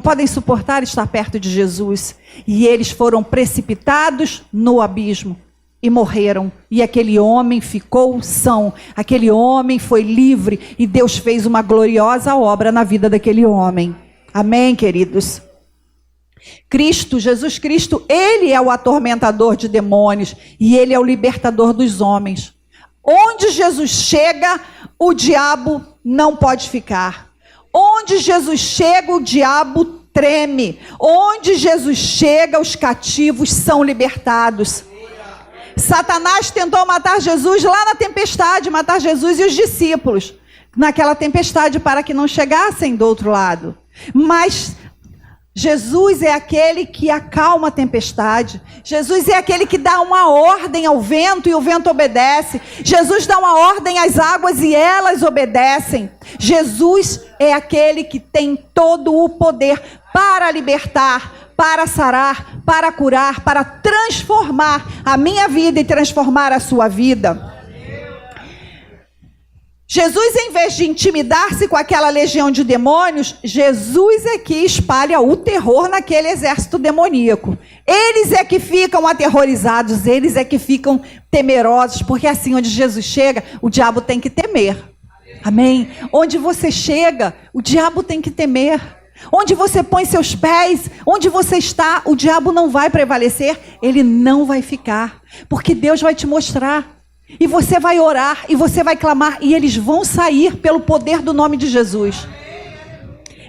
podem suportar estar perto de Jesus. E eles foram precipitados no abismo e morreram. E aquele homem ficou são, aquele homem foi livre e Deus fez uma gloriosa obra na vida daquele homem. Amém, queridos? Cristo, Jesus Cristo, Ele é o atormentador de demônios e Ele é o libertador dos homens. Onde Jesus chega, o diabo não pode ficar. Onde Jesus chega, o diabo treme. Onde Jesus chega, os cativos são libertados. Satanás tentou matar Jesus lá na tempestade, matar Jesus e os discípulos, naquela tempestade, para que não chegassem do outro lado. Mas Jesus é aquele que acalma a tempestade. Jesus é aquele que dá uma ordem ao vento e o vento obedece. Jesus dá uma ordem às águas e elas obedecem. Jesus é aquele que tem todo o poder para libertar, para sarar, para curar, para transformar a minha vida e transformar a sua vida. Jesus, em vez de intimidar-se com aquela legião de demônios, Jesus é que espalha o terror naquele exército demoníaco. Eles é que ficam aterrorizados, eles é que ficam temerosos, porque assim, onde Jesus chega, o diabo tem que temer. Amém? Onde você chega, o diabo tem que temer. Onde você põe seus pés, onde você está, o diabo não vai prevalecer, ele não vai ficar, porque Deus vai te mostrar. E você vai orar, e você vai clamar, e eles vão sair pelo poder do nome de Jesus.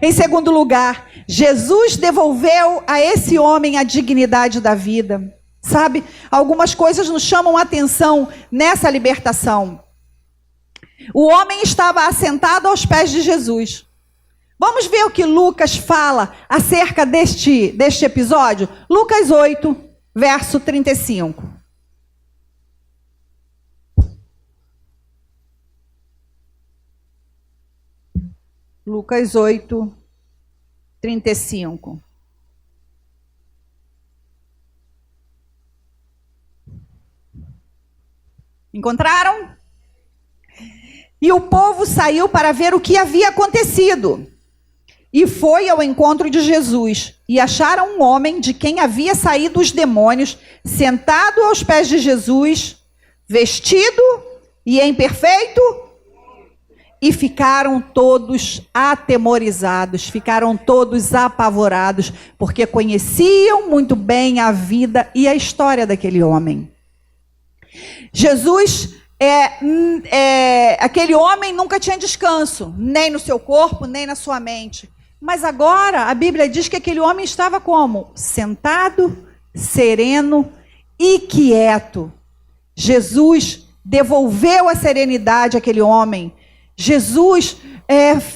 Em segundo lugar, Jesus devolveu a esse homem a dignidade da vida. Sabe, algumas coisas nos chamam a atenção nessa libertação. O homem estava assentado aos pés de Jesus. Vamos ver o que Lucas fala acerca deste episódio? Lucas 8, verso 35. Lucas 8, 35. Encontraram? E o povo saiu para ver o que havia acontecido. E foi ao encontro de Jesus. E acharam um homem de quem havia saído os demônios, sentado aos pés de Jesus, vestido e em perfeito. E ficaram todos atemorizados, ficaram todos apavorados, porque conheciam muito bem a vida e a história daquele homem. Jesus, aquele homem nunca tinha descanso, nem no seu corpo, nem na sua mente. Mas agora a Bíblia diz que aquele homem estava como? Sentado, sereno e quieto. Jesus devolveu a serenidade àquele homem. Jesus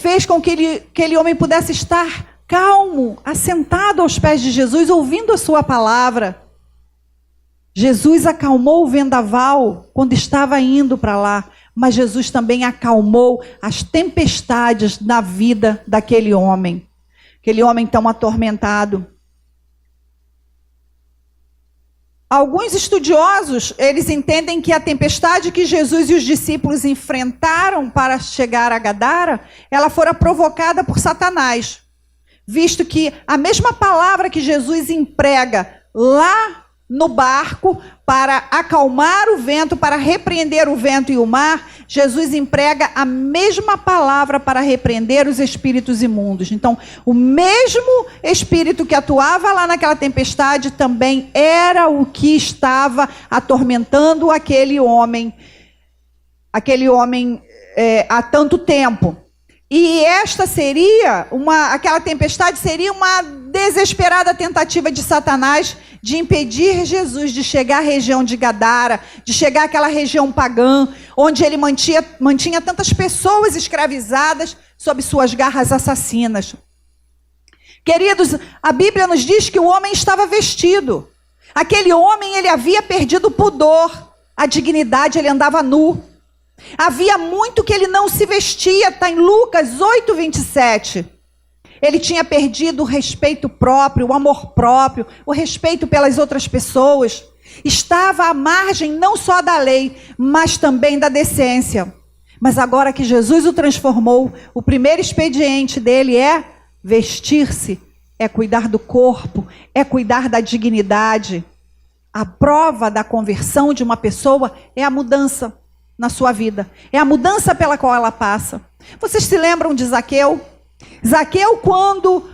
fez com que aquele homem pudesse estar calmo, assentado aos pés de Jesus, ouvindo a sua palavra. Jesus acalmou o vendaval quando estava indo para lá, mas Jesus também acalmou as tempestades na vida daquele homem tão atormentado. Alguns estudiosos, eles entendem que a tempestade que Jesus e os discípulos enfrentaram para chegar a Gadara, ela fora provocada por Satanás, visto que a mesma palavra que Jesus emprega lá no barco para acalmar o vento, para repreender o vento e o mar, Jesus emprega a mesma palavra para repreender os espíritos imundos. Então, o mesmo espírito que atuava lá naquela tempestade também era o que estava atormentando aquele homem há tanto tempo. E esta seria aquela tempestade seria uma desesperada tentativa de Satanás de impedir Jesus de chegar à região de Gadara, de chegar àquela região pagã, onde ele mantinha tantas pessoas escravizadas sob suas garras assassinas. Queridos, a Bíblia nos diz que o homem estava vestido. Aquele homem, ele havia perdido o pudor, a dignidade, ele andava nu. Havia muito que ele não se vestia, está em Lucas 8:27. Ele tinha perdido o respeito próprio, o amor próprio, o respeito pelas outras pessoas. Estava à margem não só da lei, mas também da decência. Mas agora que Jesus o transformou, o primeiro expediente dele é vestir-se, é cuidar do corpo, é cuidar da dignidade. A prova da conversão de uma pessoa é a mudança na sua vida. É a mudança pela qual ela passa. Vocês se lembram de Zaqueu? Zaqueu, quando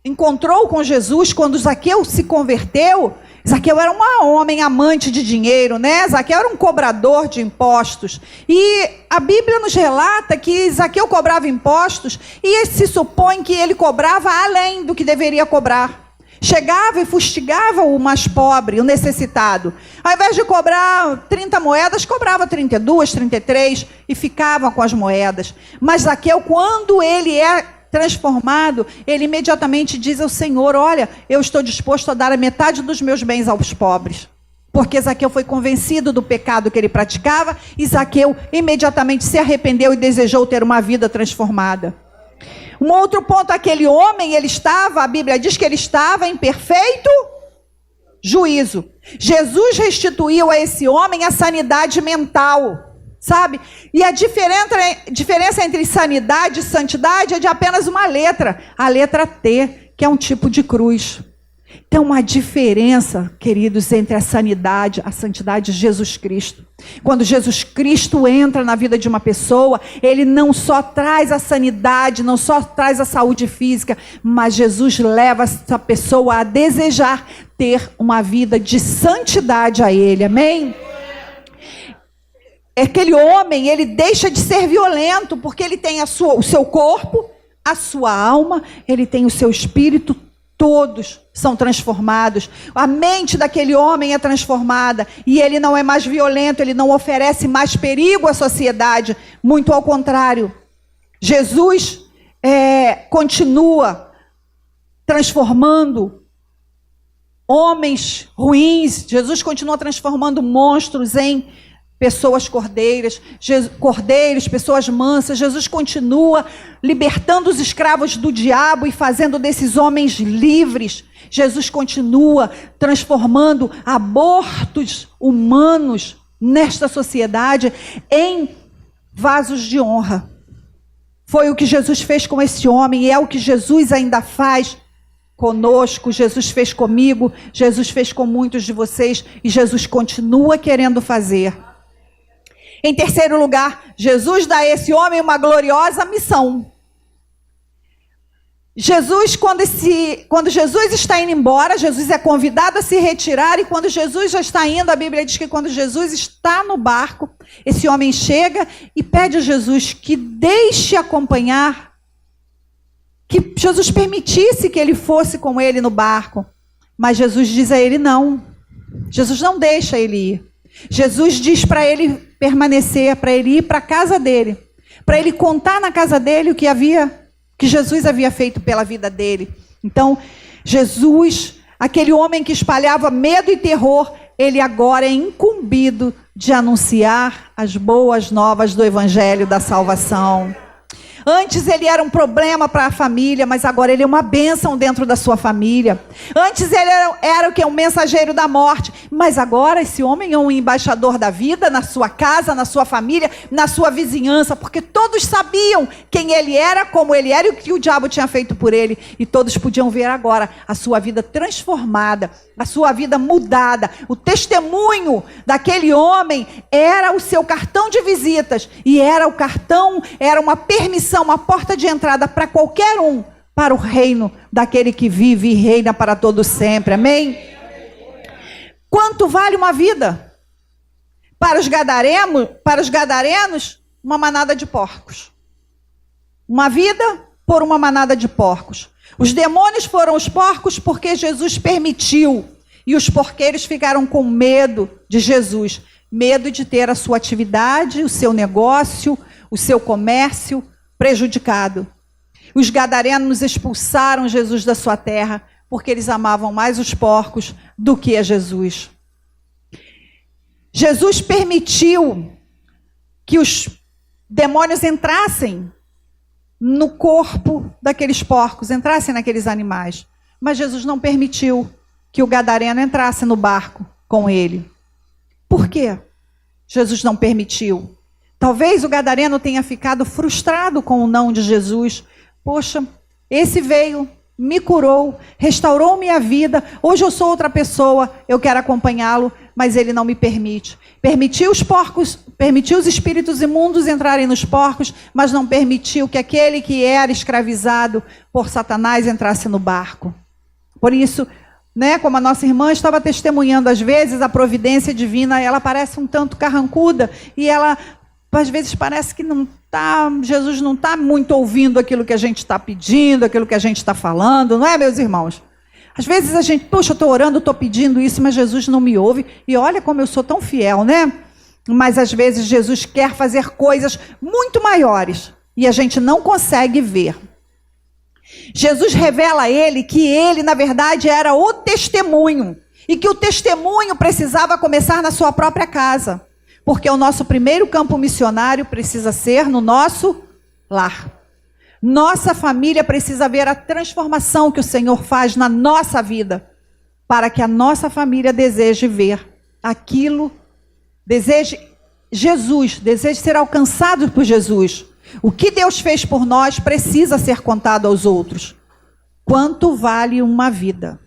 encontrou com Jesus, quando Zaqueu se converteu, Zaqueu era um homem amante de dinheiro, né? Zaqueu era um cobrador de impostos. E a Bíblia nos relata que Zaqueu cobrava impostos e se supõe que ele cobrava além do que deveria cobrar. Chegava e fustigava o mais pobre, o necessitado. Ao invés de cobrar 30 moedas, cobrava 32, 33 e ficava com as moedas. Mas Zaqueu, quando ele é transformado, ele imediatamente diz ao Senhor: olha, eu estou disposto a dar a metade dos meus bens aos pobres. Porque Zaqueu foi convencido do pecado que ele praticava e Zaqueu imediatamente se arrependeu e desejou ter uma vida transformada. Um outro ponto, aquele homem, a Bíblia diz que ele estava em perfeito juízo. Jesus restituiu a esse homem a sanidade mental, sabe? E a diferença entre sanidade e santidade é de apenas uma letra, a letra T, que é um tipo de cruz. Tem uma diferença, queridos, entre a sanidade, a santidade de Jesus Cristo. Quando Jesus Cristo entra na vida de uma pessoa, ele não só traz a sanidade, não só traz a saúde física, mas Jesus leva essa pessoa a desejar ter uma vida de santidade a ele, amém? Aquele homem, ele deixa de ser violento, porque ele tem o seu corpo, a sua alma, ele tem o seu espírito. Todos são transformados. A mente daquele homem é transformada. E ele não é mais violento, ele não oferece mais perigo à sociedade. Muito ao contrário. Jesus continua transformando homens ruins. Jesus continua transformando monstros em pessoas cordeiras, pessoas mansas. Jesus continua libertando os escravos do diabo e fazendo desses homens livres. Jesus continua transformando abortos humanos nesta sociedade em vasos de honra. Foi o que Jesus fez com esse homem e é o que Jesus ainda faz conosco. Jesus fez comigo, Jesus fez com muitos de vocês e Jesus continua querendo fazer. Em terceiro lugar, Jesus dá a esse homem uma gloriosa missão. Jesus, quando Jesus está indo embora, Jesus é convidado a se retirar, e quando Jesus já está indo, a Bíblia diz que quando Jesus está no barco, esse homem chega e pede a Jesus que deixe acompanhar, que Jesus permitisse que ele fosse com ele no barco. Mas Jesus diz a ele não. Jesus não deixa ele ir. Jesus diz para ele permanecer, para ele ir para a casa dele, para ele contar na casa dele o que Jesus havia feito pela vida dele. Então, Jesus, aquele homem que espalhava medo e terror, ele agora é incumbido de anunciar as boas novas do Evangelho da salvação. Antes ele era um problema para a família, mas agora ele é uma bênção dentro da sua família. Antes ele era o que? Um mensageiro da morte, mas agora esse homem é um embaixador da vida na sua casa, na sua família, na sua vizinhança, porque todos sabiam quem ele era, como ele era e o que o diabo tinha feito por ele. E todos podiam ver agora a sua vida transformada, a sua vida mudada. O testemunho daquele homem era o seu cartão de visitas, e era o cartão, era uma permissão, uma porta de entrada para qualquer um, para o reino daquele que vive e reina para todo sempre. Amém? Quanto vale uma vida? Para os gadarenos, uma manada de porcos. Uma vida por uma manada de porcos. Os demônios foram os porcos porque Jesus permitiu. E os porqueiros ficaram com medo de Jesus. Medo de ter a sua atividade, o seu negócio, o seu comércio prejudicado. Os gadarenos expulsaram Jesus da sua terra porque eles amavam mais os porcos do que a Jesus. Jesus permitiu que os demônios entrassem no corpo daqueles porcos, entrassem naqueles animais. Mas Jesus não permitiu que o gadareno entrasse no barco com ele. Por quê? Jesus não permitiu. Talvez o gadareno tenha ficado frustrado com o não de Jesus. Poxa, esse veio, me curou, restaurou minha vida, hoje eu sou outra pessoa, eu quero acompanhá-lo, mas ele não me permite. Permitiu os porcos, permitiu os espíritos imundos entrarem nos porcos, mas não permitiu que aquele que era escravizado por Satanás entrasse no barco. Por isso, como a nossa irmã estava testemunhando, às vezes a providência divina, ela parece um tanto carrancuda, e ela, às vezes, parece que Jesus não está muito ouvindo aquilo que a gente está pedindo, aquilo que a gente está falando, não é, meus irmãos? Às vezes a gente, poxa, eu estou orando, estou pedindo isso, mas Jesus não me ouve, e olha como eu sou tão fiel, né? Mas às vezes Jesus quer fazer coisas muito maiores, e a gente não consegue ver. Jesus revela a ele que ele, na verdade, era o testemunho. E que o testemunho precisava começar na sua própria casa. Porque o nosso primeiro campo missionário precisa ser no nosso lar. Nossa família precisa ver a transformação que o Senhor faz na nossa vida. Para que a nossa família deseje ver aquilo, deseje Jesus, deseje ser alcançado por Jesus. O que Deus fez por nós precisa ser contado aos outros. Quanto vale uma vida?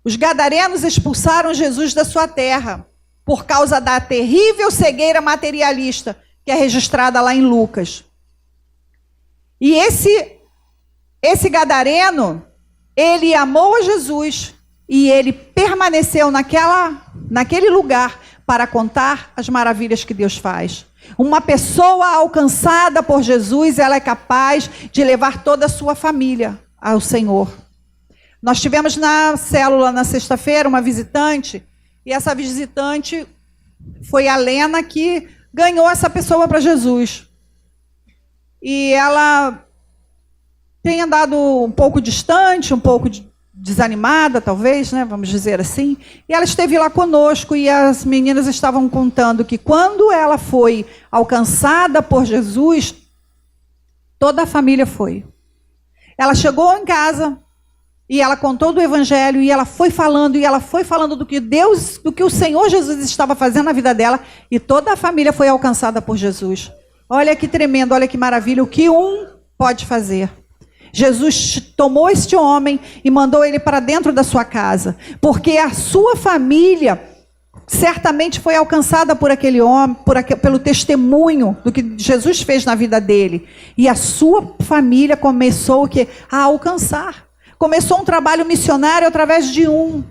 Os gadarenos expulsaram Jesus da sua terra por causa da terrível cegueira materialista que é registrada lá em Lucas. E esse gadareno, ele amou a Jesus e ele permaneceu naquele lugar para contar as maravilhas que Deus faz. Uma pessoa alcançada por Jesus, ela é capaz de levar toda a sua família ao Senhor. Nós tivemos na célula, na sexta-feira, uma visitante, e essa visitante foi a Lena que ganhou essa pessoa para Jesus. E ela tem andado um pouco distante, um pouco desanimada, talvez, vamos dizer assim. E ela esteve lá conosco e as meninas estavam contando que quando ela foi alcançada por Jesus, toda a família foi. Ela chegou em casa e ela contou do Evangelho e ela foi falando do que Deus, do que o Senhor Jesus estava fazendo na vida dela, e toda a família foi alcançada por Jesus. Olha que tremendo, olha que maravilha, o que um pode fazer. Jesus tomou este homem e mandou ele para dentro da sua casa, porque a sua família certamente foi alcançada por aquele homem, pelo testemunho do que Jesus fez na vida dele. E a sua família começou a alcançar. Começou um trabalho missionário através de um.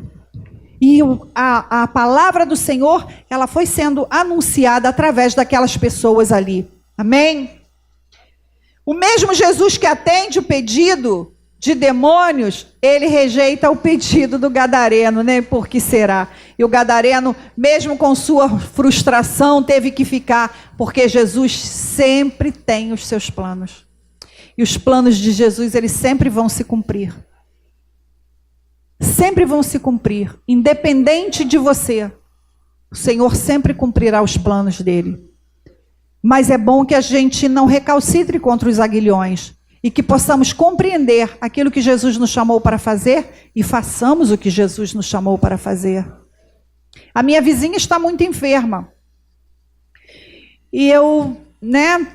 E a palavra do Senhor, ela foi sendo anunciada através daquelas pessoas ali. Amém? O mesmo Jesus que atende o pedido de demônios, ele rejeita o pedido do gadareno, Por que será? E o gadareno, mesmo com sua frustração, teve que ficar, porque Jesus sempre tem os seus planos. E os planos de Jesus, eles sempre vão se cumprir. Sempre vão se cumprir, independente de você. O Senhor sempre cumprirá os planos dele. Mas é bom que a gente não recalcitre contra os aguilhões e que possamos compreender aquilo que Jesus nos chamou para fazer e façamos o que Jesus nos chamou para fazer. A minha vizinha está muito enferma. E eu,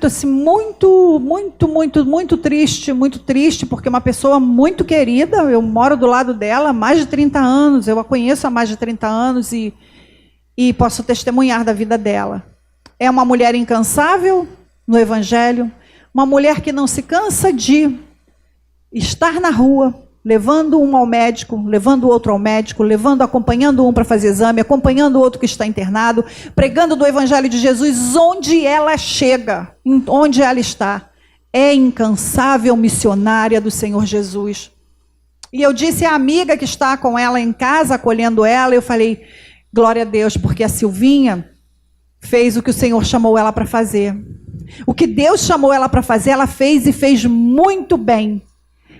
tô assim, muito triste, porque é uma pessoa muito querida, eu moro do lado dela há mais de 30 anos, eu a conheço há mais de 30 anos e posso testemunhar da vida dela. É uma mulher incansável no Evangelho, uma mulher que não se cansa de estar na rua, levando um ao médico, levando o outro ao médico, acompanhando um para fazer exame, acompanhando o outro que está internado, pregando do Evangelho de Jesus onde ela chega, onde ela está. É incansável missionária do Senhor Jesus. E eu disse à amiga que está com ela em casa, acolhendo ela, eu falei, glória a Deus, porque a Silvinha fez o que o Senhor chamou ela para fazer. O que Deus chamou ela para fazer, ela fez e fez muito bem.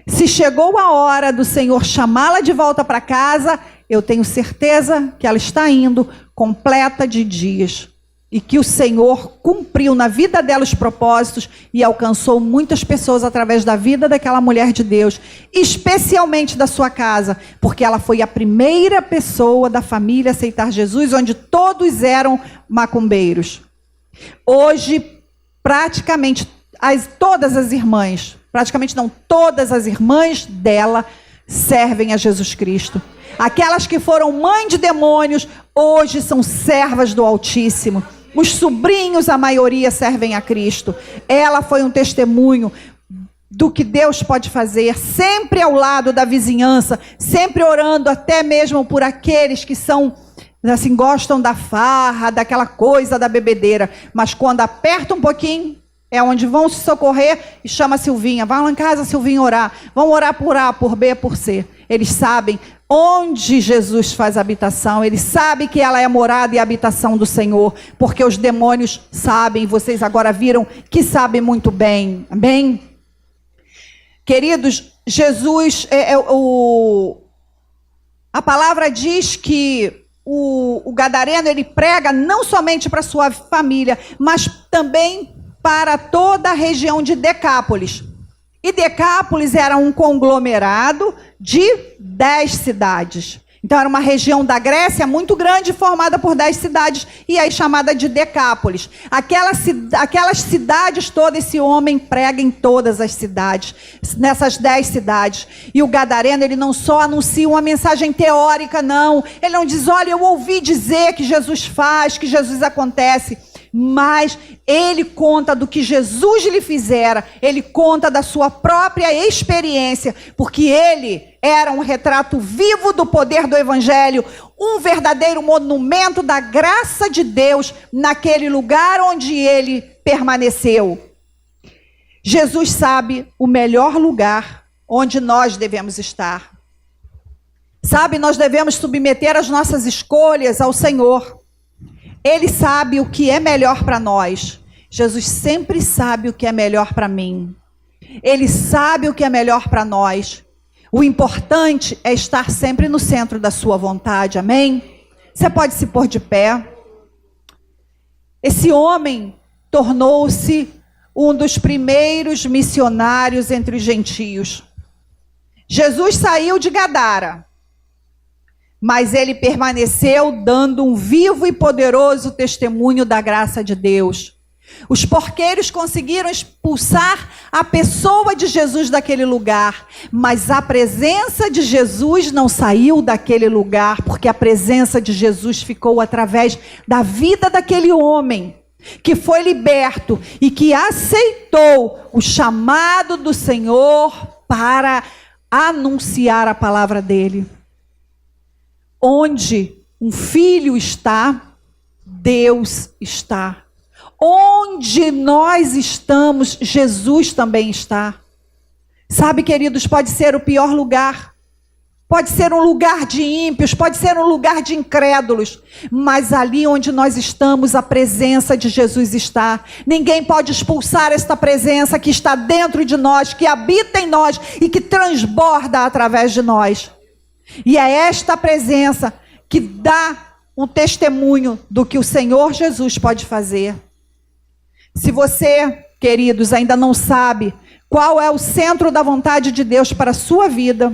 Se chegou a hora do Senhor chamá-la de volta para casa, eu tenho certeza que ela está indo completa de dias. E que o Senhor cumpriu na vida dela os propósitos e alcançou muitas pessoas através da vida daquela mulher de Deus, especialmente da sua casa, porque ela foi a primeira pessoa da família a aceitar Jesus, onde todos eram macumbeiros. Hoje, praticamente todas as irmãs dela servem a Jesus Cristo. Aquelas que foram mãe de demônios, hoje são servas do Altíssimo. Os sobrinhos, a maioria, servem a Cristo. Ela foi um testemunho do que Deus pode fazer, sempre ao lado da vizinhança, sempre orando até mesmo por aqueles que são, assim, gostam da farra, daquela coisa da bebedeira. Mas quando aperta um pouquinho, é onde vão se socorrer e chama a Silvinha. Vai lá em casa, Silvinha, orar. Vão orar por A, por B, por C. Eles sabem onde Jesus faz habitação. Eles sabem que ela é a morada e a habitação do Senhor. Porque os demônios sabem, vocês agora viram que sabem muito bem. Amém? Queridos, Jesus, a palavra diz que o gadareno, ele prega não somente para a sua família, mas também para toda a região de Decápolis. E Decápolis era um conglomerado de 10 cidades. Então era uma região da Grécia muito grande, formada por 10 cidades, e aí chamada de Decápolis. Aquelas cidades todas, esse homem prega em todas as cidades, nessas 10 cidades. E o gadareno, ele não só anuncia uma mensagem teórica, não. Ele não diz, olha, eu ouvi dizer que Jesus faz, que Jesus acontece. Mas ele conta do que Jesus lhe fizera, ele conta da sua própria experiência, porque ele era um retrato vivo do poder do Evangelho, um verdadeiro monumento da graça de Deus naquele lugar onde ele permaneceu. Jesus sabe o melhor lugar onde nós devemos estar. Sabe, nós devemos submeter as nossas escolhas ao Senhor. Ele sabe o que é melhor para nós. Jesus sempre sabe o que é melhor para mim. Ele sabe o que é melhor para nós. O importante é estar sempre no centro da sua vontade, amém? Você pode se pôr de pé. Esse homem tornou-se um dos primeiros missionários entre os gentios. Jesus saiu de Gadara, mas ele permaneceu dando um vivo e poderoso testemunho da graça de Deus. Os porqueiros conseguiram expulsar a pessoa de Jesus daquele lugar, mas a presença de Jesus não saiu daquele lugar, porque a presença de Jesus ficou através da vida daquele homem, que foi liberto e que aceitou o chamado do Senhor para anunciar a palavra dele. Onde um filho está, Deus está. Onde nós estamos, Jesus também está. Sabe, queridos, pode ser o pior lugar. Pode ser um lugar de ímpios, pode ser um lugar de incrédulos. Mas ali onde nós estamos, a presença de Jesus está. Ninguém pode expulsar esta presença que está dentro de nós, que habita em nós e que transborda através de nós. E é esta presença que dá um testemunho do que o Senhor Jesus pode fazer. Se você, queridos, ainda não sabe qual é o centro da vontade de Deus para a sua vida,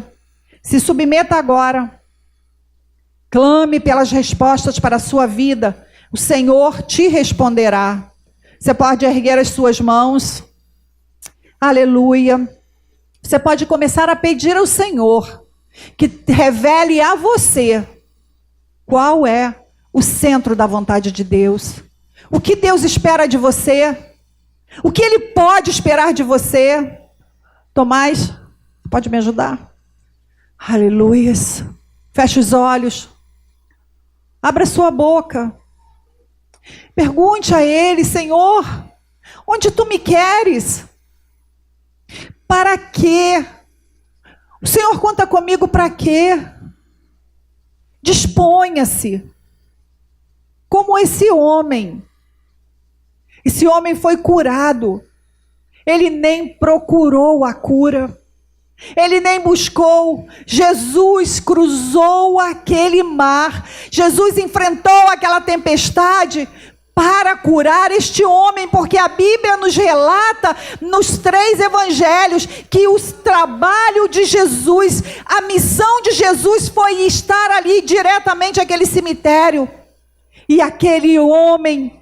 se submeta agora. Clame pelas respostas para a sua vida. O Senhor te responderá. Você pode erguer as suas mãos. Aleluia. Você pode começar a pedir ao Senhor que revele a você qual é o centro da vontade de Deus. O que Deus espera de você? O que Ele pode esperar de você? Tomás, pode me ajudar? Aleluia. Feche os olhos. Abra sua boca. Pergunte a Ele: Senhor, onde Tu me queres? Para quê? O Senhor conta comigo para quê? Disponha-se. Como esse homem. Esse homem foi curado. Ele nem procurou a cura. Ele nem buscou. Jesus cruzou aquele mar. Jesus enfrentou aquela tempestade para curar este homem, porque a Bíblia nos relata nos 3 evangelhos que o trabalho de Jesus, a missão de Jesus foi estar ali diretamente naquele cemitério. E aquele homem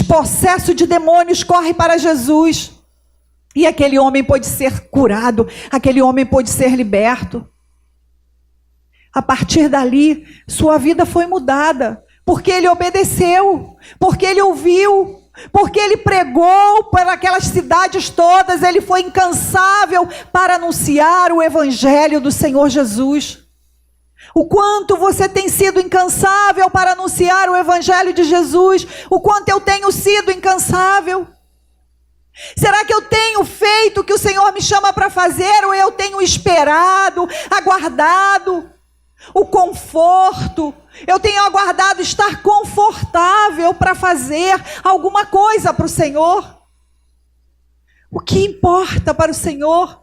possesso de demônios corre para Jesus. E aquele homem pôde ser curado, aquele homem pôde ser liberto. A partir dali, sua vida foi mudada, porque ele obedeceu, porque ele ouviu, porque ele pregou para aquelas cidades todas, ele foi incansável para anunciar o evangelho do Senhor Jesus. O quanto você tem sido incansável para anunciar o evangelho de Jesus, o quanto eu tenho sido incansável. Será que eu tenho feito o que o Senhor me chama para fazer, ou eu tenho esperado, aguardado o conforto? Eu tenho aguardado estar confortável para fazer alguma coisa para o Senhor? O que importa para o Senhor?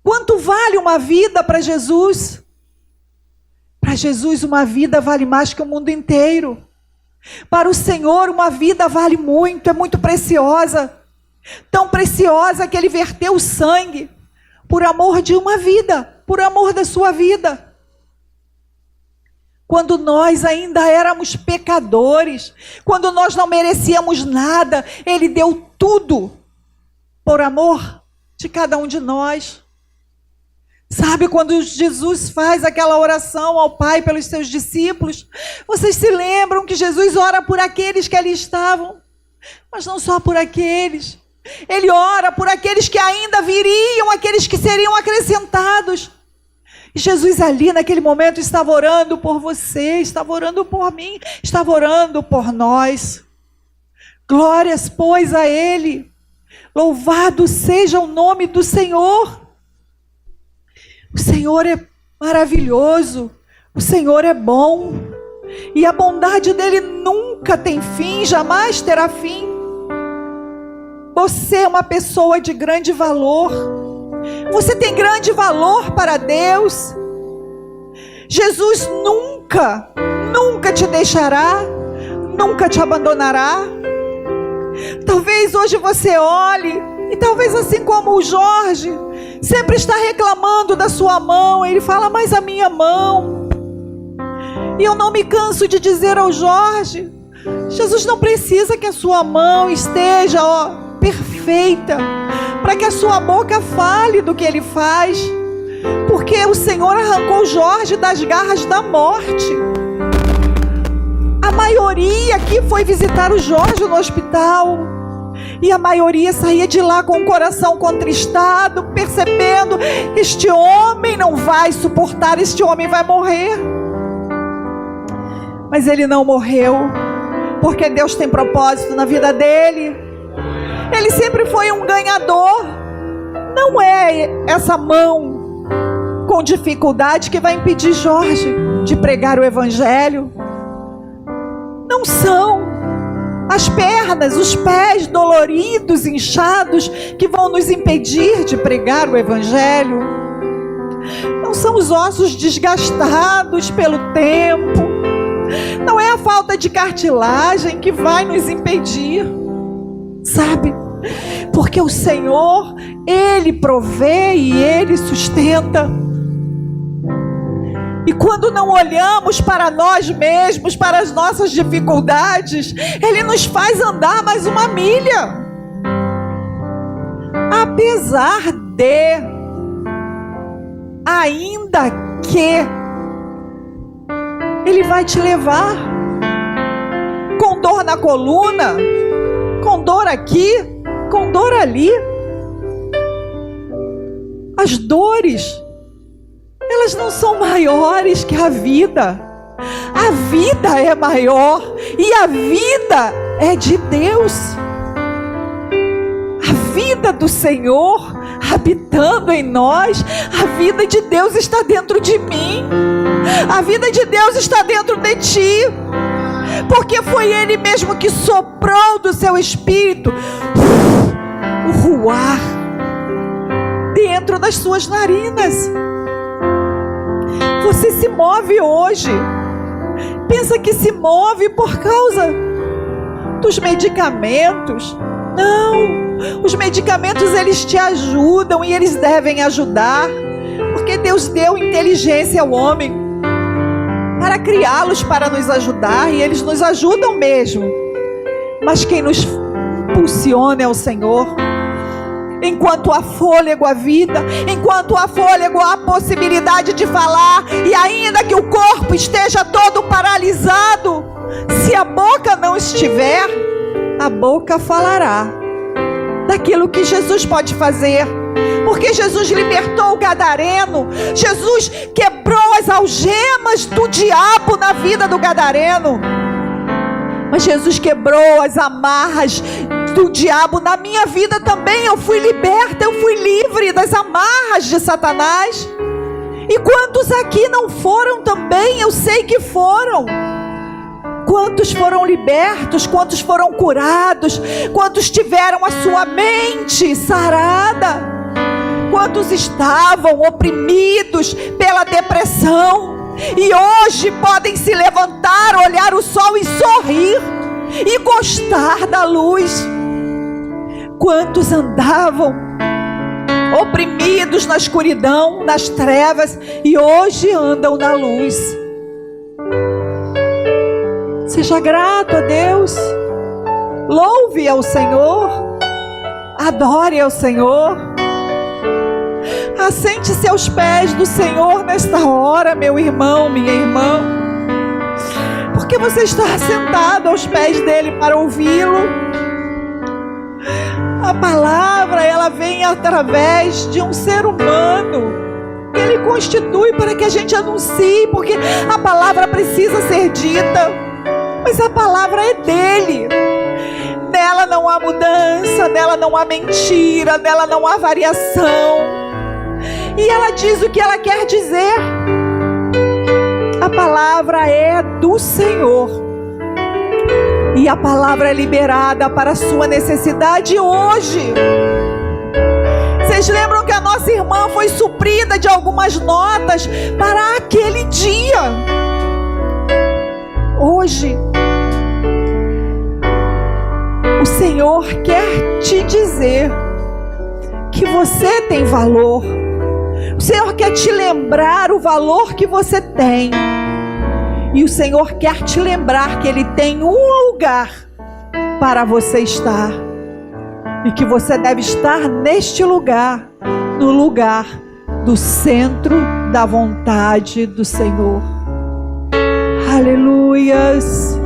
Quanto vale uma vida para Jesus? Para Jesus, uma vida vale mais que o mundo inteiro. Para o Senhor, uma vida vale muito, é muito preciosa. Tão preciosa que Ele verteu o sangue por amor de uma vida, por amor da sua vida. Quando nós ainda éramos pecadores, quando nós não merecíamos nada, Ele deu tudo por amor de cada um de nós. Sabe, quando Jesus faz aquela oração ao Pai pelos seus discípulos, vocês se lembram que Jesus ora por aqueles que ali estavam, mas não só por aqueles. Ele ora por aqueles que ainda viriam, aqueles que seriam acrescentados. E Jesus ali naquele momento estava orando por você, estava orando por mim, estava orando por nós. Glórias, pois, a Ele. Louvado seja o nome do Senhor. O Senhor é maravilhoso, o Senhor é bom, e a bondade dele nunca tem fim, jamais terá fim. Você é uma pessoa de grande valor, você tem grande valor para Deus. Jesus nunca te deixará, nunca te abandonará. Talvez hoje você olhe, e talvez assim como o Jorge, sempre está reclamando da sua mão. Ele fala: mas a minha mão. E eu não me canso de dizer ao Jorge: Jesus não precisa que a sua mão esteja perfeita, para que a sua boca fale do que Ele faz, porque o Senhor arrancou Jorge das garras da morte. A maioria aqui foi visitar o Jorge no hospital, e a maioria saía de lá com o coração contristado, percebendo: este homem não vai suportar, este homem vai morrer. Mas ele não morreu, porque Deus tem propósito na vida dele. Ele sempre foi um ganhador. Não é essa mão com dificuldade que vai impedir Jorge de pregar o evangelho. Não são as pernas, os pés doloridos, inchados, que vão nos impedir de pregar o evangelho. Não são os ossos desgastados pelo tempo. Não é a falta de cartilagem que vai nos impedir. sabe? Porque o Senhor, Ele provê e Ele sustenta. E quando não olhamos para nós mesmos, para as nossas dificuldades, Ele nos faz andar mais uma milha. Apesar de, ainda que, Ele vai te levar com dor na coluna, com dor aqui, com dor ali. As dores, elas não são maiores que a vida. A vida é maior e a vida é de Deus. A vida do Senhor habitando em nós, a vida de Deus está dentro de mim. A vida de Deus está dentro de ti. Porque foi Ele mesmo que soprou do seu espírito o ruar dentro das suas narinas. Você se move hoje. Pensa que se move por causa dos medicamentos. Não, os medicamentos eles te ajudam e eles devem ajudar. Porque Deus deu inteligência ao homem para criá-los, para nos ajudar, e eles nos ajudam mesmo. Mas quem nos impulsiona é o Senhor. Enquanto há fôlego, há vida. Enquanto há fôlego, há possibilidade de falar. E ainda que o corpo esteja todo paralisado, se a boca não estiver, a boca falará daquilo que Jesus pode fazer. Porque Jesus libertou o gadareno. Jesus quebrou as algemas do diabo na vida do gadareno. Mas Jesus quebrou as amarras do diabo na minha vida também. Eu fui liberta, eu fui livre das amarras de Satanás. E quantos aqui não foram também? Eu sei que foram. Quantos foram libertos? Quantos foram curados? Quantos tiveram a sua mente sarada? Quantos estavam oprimidos pela depressão e hoje podem se levantar, olhar o sol e sorrir e gostar da luz? Quantos andavam oprimidos na escuridão, nas trevas, e hoje andam na luz? Seja grato a Deus, louve ao Senhor, adore ao Senhor. Assente-se aos pés do Senhor nesta hora, meu irmão, minha irmã. Porque você está sentado aos pés dele para ouvi-lo. A palavra, ela vem através de um ser humano. Ele constitui para que a gente anuncie, porque a palavra precisa ser dita. Mas a palavra é dele. Nela não há mudança, nela não há mentira, nela não há variação. E ela diz o que ela quer dizer. A palavra é do Senhor. E a palavra é liberada para a sua necessidade hoje. Vocês lembram que a nossa irmã foi suprida de algumas notas para aquele dia? Hoje, o Senhor quer te dizer que você tem valor. O Senhor quer te lembrar o valor que você tem. E o Senhor quer te lembrar que Ele tem um lugar para você estar. E que você deve estar neste lugar, no lugar do centro da vontade do Senhor. Aleluias.